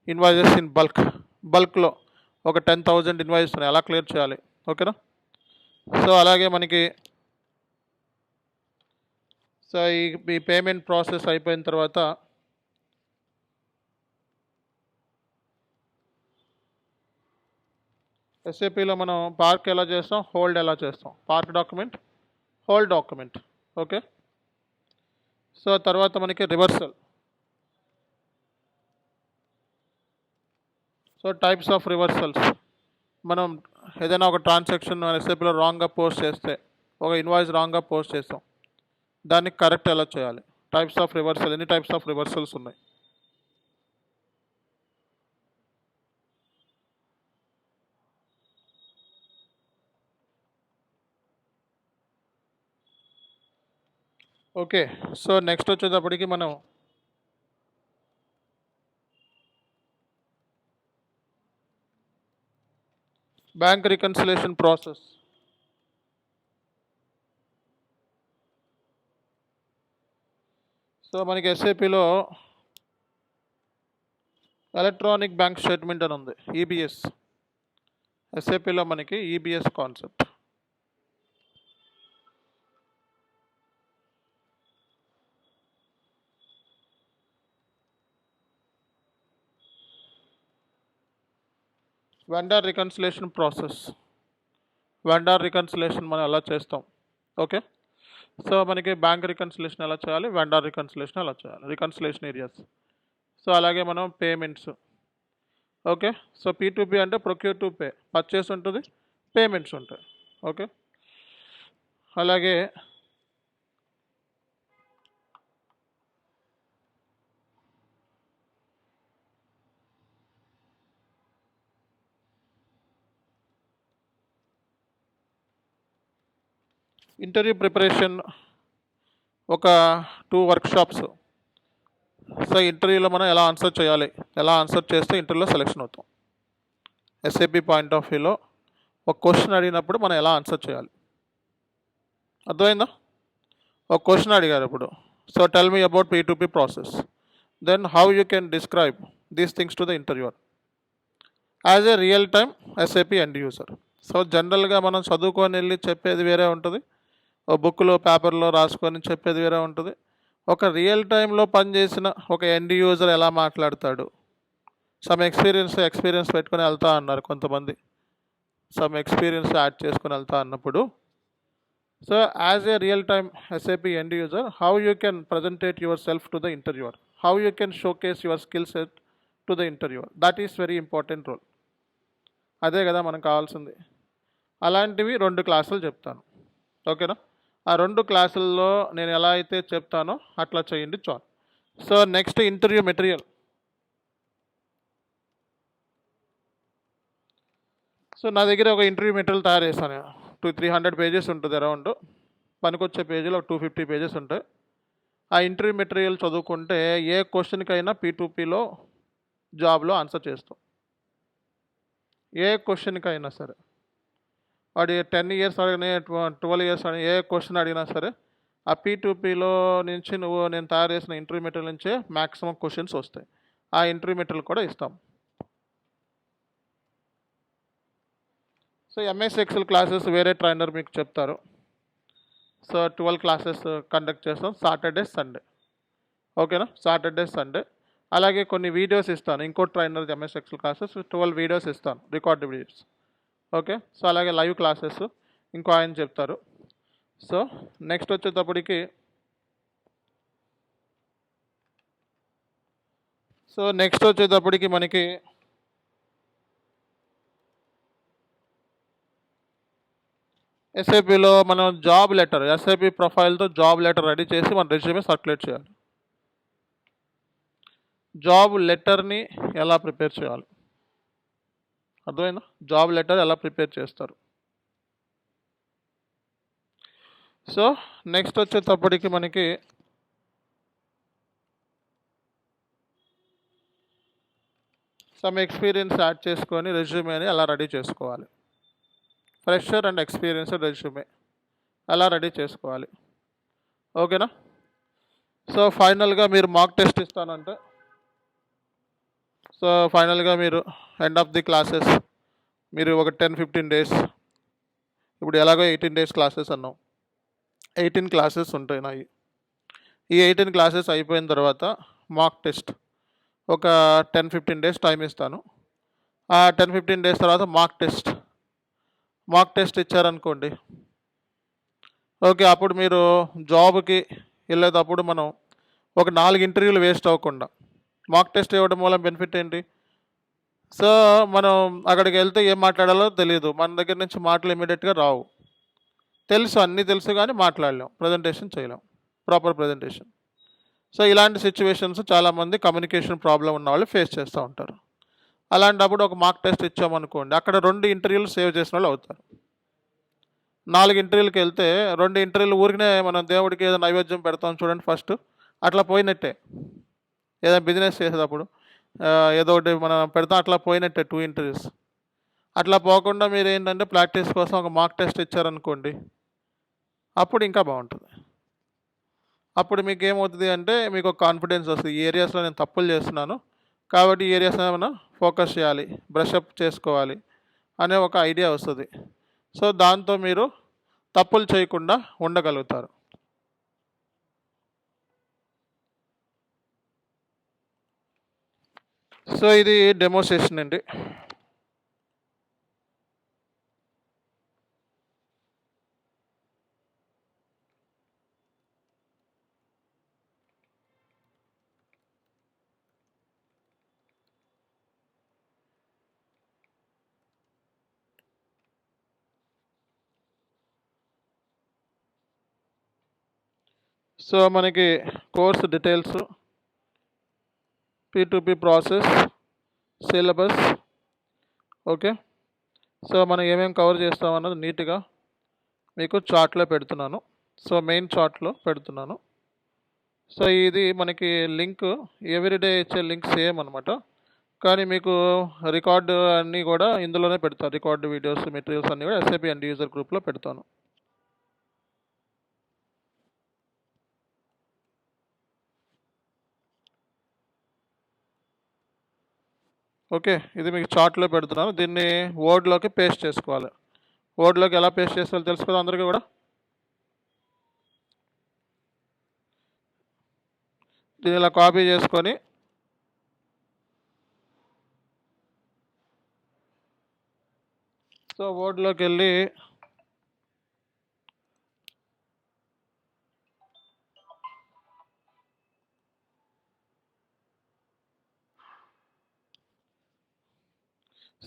Speaker 1: invoices in బల్క్లో ఒక 10,000 ఇన్వాయిసెస్ ఎలా క్లియర్ చేయాలి, ఓకేనా. సో అలాగే మనకి సో ఈ పేమెంట్ ప్రాసెస్ అయిపోయిన తర్వాత ఎస్ఏపిలో మనం పార్క్ ఎలా చేస్తాం, హోల్డ్ ఎలా చేస్తాం. Park document, hold document. Okay. So తర్వాత మనకి reversal. So types of reversals. మనం ఏదైనా ఒక ట్రాన్సాక్షన్ ఎస్ఏపిలో రాంగ్గా పోస్ట్ చేస్తే, ఒక ఇన్వాయిస్ రాంగ్గా పోస్ట్ చేస్తాం, దాన్ని కరెక్ట్ ఎలా చేయాలి. టైప్స్ ఆఫ్ రివర్సల్, ఎన్ని టైప్స్ ఆఫ్ రివర్సల్స్ ఉన్నాయి. ఓకే. సో నెక్స్ట్ వచ్చేటప్పటికి మనం బ్యాంక్ రికన్సిలేషన్ ప్రాసెస్. సో మనకి ఎస్ఏపిలో ఎలక్ట్రానిక్ బ్యాంక్ స్టేట్మెంట్ అని ఉంది, ఈబిఎస్. ఎస్ఏపిలో మనకి EBS concept. Vendor reconciliation process. Vendor reconciliation మనం ఎలా చేస్తాం. ఓకే. సో మనకి బ్యాంక్ రికన్సిలేషన్ ఎలా చేయాలి, వెండర్ రికన్సిలేషన్ ఎలా చేయాలి, రికన్సిలేషన్ ఏరియాస్. సో అలాగే మనం పేమెంట్స్. ఓకే. సో P2P అంటే ప్రొక్యూర్ టు పే, పర్చేస్ ఉంటుంది, పేమెంట్స్ ఉంటాయి. ఓకే. అలాగే ఇంటర్వ్యూ ప్రిపరేషన్, ఒక 2 వర్క్షాప్స్. సో ఇంటర్వ్యూలో మనం ఎలా ఆన్సర్ చేయాలి, ఎలా ఆన్సర్ చేస్తే ఇంటర్వ్యూలో సెలెక్షన్ అవుతాం. ఎస్ఏపి పాయింట్ ఆఫ్ వ్యూలో ఒక క్వశ్చన్ అడిగినప్పుడు మనం ఎలా ఆన్సర్ చేయాలి. అర్థమైందా. ఒక క్వశ్చన్ అడిగారు ఇప్పుడు, so tell me about P2P process, then how you can describe these things to the interviewer as a real time SAP end user. So జనరల్గా మనం చదువుకొని వెళ్ళి చెప్పేది వేరే ఉంటుంది, ఒక బుక్లో పేపర్లో రాసుకొని చెప్పేది వేరే ఉంటుంది. ఒక రియల్ టైంలో పనిచేసిన ఒక ఎండ్ యూజర్ ఎలా మాట్లాడతాడు. సమ్ ఎక్స్పీరియన్స్ పెట్టుకొని వెళ్తా అన్నారు కొంతమంది, సమ్ ఎక్స్పీరియన్స్ యాడ్ చేసుకొని వెళ్తా అన్నప్పుడు, so as a real time SAP end user, how you can presentate yourself to the interviewer, how you can showcase your skill set to the interviewer. That is very important role. అదే కదా మనకు కావాల్సింది. అలాంటివి 2 క్లాసులు చెప్తాను. ఓకేనా. ఆ 2 క్లాసుల్లో నేను ఎలా అయితే చెప్తానో అట్లా చేయండి చాలు. So next interview material. So నా దగ్గర ఒక ఇంటర్వ్యూ మెటీరియల్ తయారు చేస్తాను. 200-300 పేజెస్ ఉంటుంది అరౌండ్. పనికొచ్చే పేజీలు ఒక 250 పేజెస్ ఉంటాయి. ఆ ఇంటర్వ్యూ మెటీరియల్ చదువుకుంటే ఏ క్వశ్చన్కైనా P2Pలో జాబ్లో ఆన్సర్ చేస్తాం. ఏ క్వశ్చన్కైనా సరే, వాడు 10 ఇయర్స్ అడిగిన 12 ఇయర్స్ అడిగిన ఏ క్వశ్చన్ అడిగినా సరే, ఆ P2Pలో నుంచి నేను తయారు చేసిన ఇంటర్వ్యూ మెటీరియల్ నుంచే మ్యాక్సిమం క్వశ్చన్స్ వస్తాయి. ఆ ఇంటర్వ్యూ మెటీరియల్ కూడా ఇస్తాం. సో MS Excel క్లాసెస్ వేరే ట్రైనర్ మీకు చెప్తారు. సో 12 క్లాసెస్ కండక్ట్ చేస్తాం, సాటర్డే సండే. ఓకేనా. Saturday Sunday. అలాగే కొన్ని వీడియోస్ ఇస్తాను, ఇంకో trainer MS Excel classes 12 videos ఇస్తాను, రికార్డ్ వీడియోస్. ఓకే. సో అలాగే లైవ్ క్లాసెస్ ఇంకో ఆయన చెప్తారు. సో నెక్స్ట్ వచ్చేటప్పటికి మనకి ఎస్ఏపిలో మనం జాబ్ లెటర్, ఎస్ఏపి ప్రొఫైల్తో జాబ్ లెటర్ రెడీ చేసి మన రెజ్యూమే సర్క్యులేట్ చేయాలి. జాబ్ లెటర్ని ఎలా ప్రిపేర్ చేయాలి, అర్థమైందా. జాబ్ లెటర్ ఎలా ప్రిపేర్ చేస్తారు. సో నెక్స్ట్ వచ్చేటప్పటికి మనకి సమ్ ఎక్స్పీరియన్స్ యాడ్ చేసుకొని రెజ్యూమేని ఎలా రెడీ చేసుకోవాలి. ఫ్రెషర్ అండ్ ఎక్స్పీరియన్స్డ్ రెజ్యూమే ఎలా రెడీ చేసుకోవాలి. ఓకేనా. సో ఫైనల్గా మీరు మాక్ టెస్ట్ ఇస్తానంటే, సో ఫైనల్గా మీరు ఎండ్ ఆఫ్ ది క్లాసెస్ మీరు ఒక 10-15 డేస్, ఇప్పుడు ఎలాగో 18 డేస్ క్లాసెస్ అన్నాం, 18 క్లాసెస్ ఉంటాయి నాయి. ఈ 18 క్లాసెస్ అయిపోయిన తర్వాత మాక్ టెస్ట్ ఒక 10-15 డేస్ టైం ఇస్తాను. ఆ 10-15 డేస్ తర్వాత మాక్ టెస్ట్ మాక్ టెస్ట్ ఇచ్చారనుకోండి, ఓకే, అప్పుడు మీరు జాబ్కి వెళ్ళేటప్పుడు మనం ఒక 4 ఇంటర్వ్యూలు వేస్ట్ అవ్వకుండా మాక్ టెస్ట్ ఇవ్వడం వల్ల బెనిఫిట్ ఏంటి? సో మనం అక్కడికి వెళ్తే ఏం మాట్లాడాలో తెలియదు, మన దగ్గర నుంచి మాటలు ఇమీడియట్గా రావు, తెలుసు అన్నీ తెలుసు కానీ మాట్లాడలేం, ప్రజెంటేషన్ చేయలేం, ప్రాపర్ ప్రజెంటేషన్. సో ఇలాంటి సిచ్యువేషన్స్ చాలామంది కమ్యూనికేషన్ ప్రాబ్లం ఉన్న వాళ్ళు ఫేస్ చేస్తూ ఉంటారు. అలాంటప్పుడు ఒక మాక్ టెస్ట్ ఇచ్చామనుకోండి, అక్కడ 2 ఇంటర్వ్యూలు సేవ్ చేసిన వాళ్ళు అవుతారు. 4 ఇంటర్వ్యూలకి వెళ్తే 2 ఇంటర్వ్యూలు ఊరికనే మనం దేవుడికి ఏదో నైవేద్యం పెడతాం చూడండి ఫస్ట్, అట్లా పోయినట్టే. ఏదైనా బిజినెస్ చేసేటప్పుడు ఏదో ఒకటి మనం పెడతాం, అట్లా పోయినట్టే 2 ఇంటర్వ్యూస్. అట్లా పోకుండా మీరు ఏంటంటే ప్రాక్టీస్ కోసం ఒక మాక్ టెస్ట్ ఇచ్చారనుకోండి, అప్పుడు ఇంకా బాగుంటుంది. అప్పుడు మీకు ఏమవుతుంది అంటే మీకు ఒక కాన్ఫిడెన్స్ వస్తుంది, ఈ ఏరియాస్లో నేను తప్పులు చేస్తున్నాను కాబట్టి ఈ ఏరియాస్లో మనం ఫోకస్ చేయాలి, బ్రషప్ చేసుకోవాలి అనే ఒక ఐడియా వస్తుంది. సో దాంతో మీరు తప్పులు చేయకుండా ఉండగలుగుతారు. సో ఇది డెమో సెషన్ అండి. సో మనకి course details, P2P process, syllabus, okay. So మనం ఏమేమి కవర్ చేస్తామన్నది నీట్గా మీకు చార్ట్లో పెడుతున్నాను. సో మెయిన్ చార్ట్లో పెడుతున్నాను. సో ఇది మనకి లింక్ ఎవ్రీడే ఇచ్చే లింక్ సేమ్ అనమాట, కానీ మీకు రికార్డు అన్నీ కూడా ఇందులోనే పెడతాను. రికార్డు వీడియోస్ మెటీరియల్స్ అన్నీ కూడా SAP ఎండ్ యూజర్ గ్రూప్లో పెడతాను. ఓకే, ఇది మీకు చార్ట్లో పెడుతున్నాను. దీన్ని వర్డ్లోకి పేస్ట్ చేసుకోవాలి. వర్డ్లోకి ఎలా పేస్ట్ చేసుకోవాలో తెలుసు కదా అందరికీ కూడా. దీన్ని ఇలా కాపీ చేసుకొని సో వర్డ్లోకి వెళ్ళి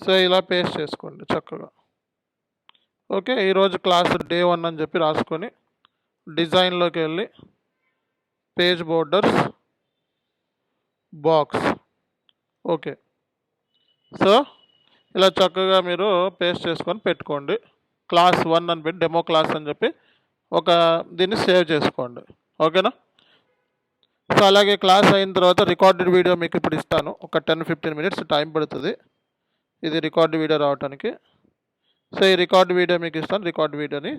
Speaker 1: సో ఇలా పేస్ట్ చేసుకోండి చక్కగా. ఓకే, ఈరోజు క్లాస్ డే 1 అని చెప్పి రాసుకొని డిజైన్లోకి వెళ్ళి page borders box, okay. So ఇలా చక్కగా మీరు పేస్ట్ చేసుకొని పెట్టుకోండి. క్లాస్ 1 అని పెట్టి డెమో క్లాస్ అని చెప్పి ఒక దీన్ని సేవ్ చేసుకోండి, ఓకేనా. సో అలాగే క్లాస్ అయిన తర్వాత రికార్డెడ్ వీడియో మీకు ఇప్పుడు ఇస్తాను, ఒక 10-15 మినిట్స్ టైం పడుతుంది ఇది రికార్డు వీడియో రావడానికి. సో ఈ రికార్డు వీడియో మీకు ఇస్తాను, రికార్డు వీడియోని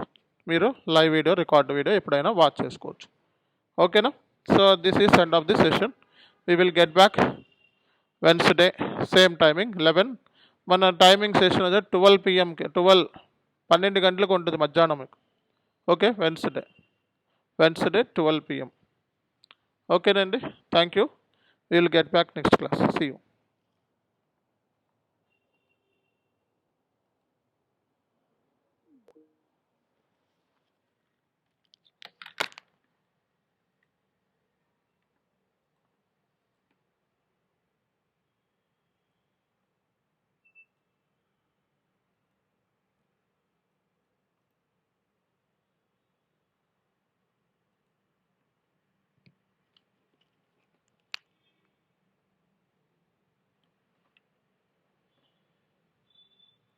Speaker 1: మీరు లైవ్ వీడియో రికార్డు వీడియో ఎప్పుడైనా వాచ్ చేసుకోవచ్చు, ఓకేనా. So this is end of the session. We will get back Wednesday same timing 11. మన టైమింగ్ సెషన్ అయితే 12 PM 12 గంటలకు ఉంటుంది మధ్యాహ్నం మీకు, ఓకే. వెన్స్డే 12 PM, ఓకేనండి. Thank you. We will get back next class. See you.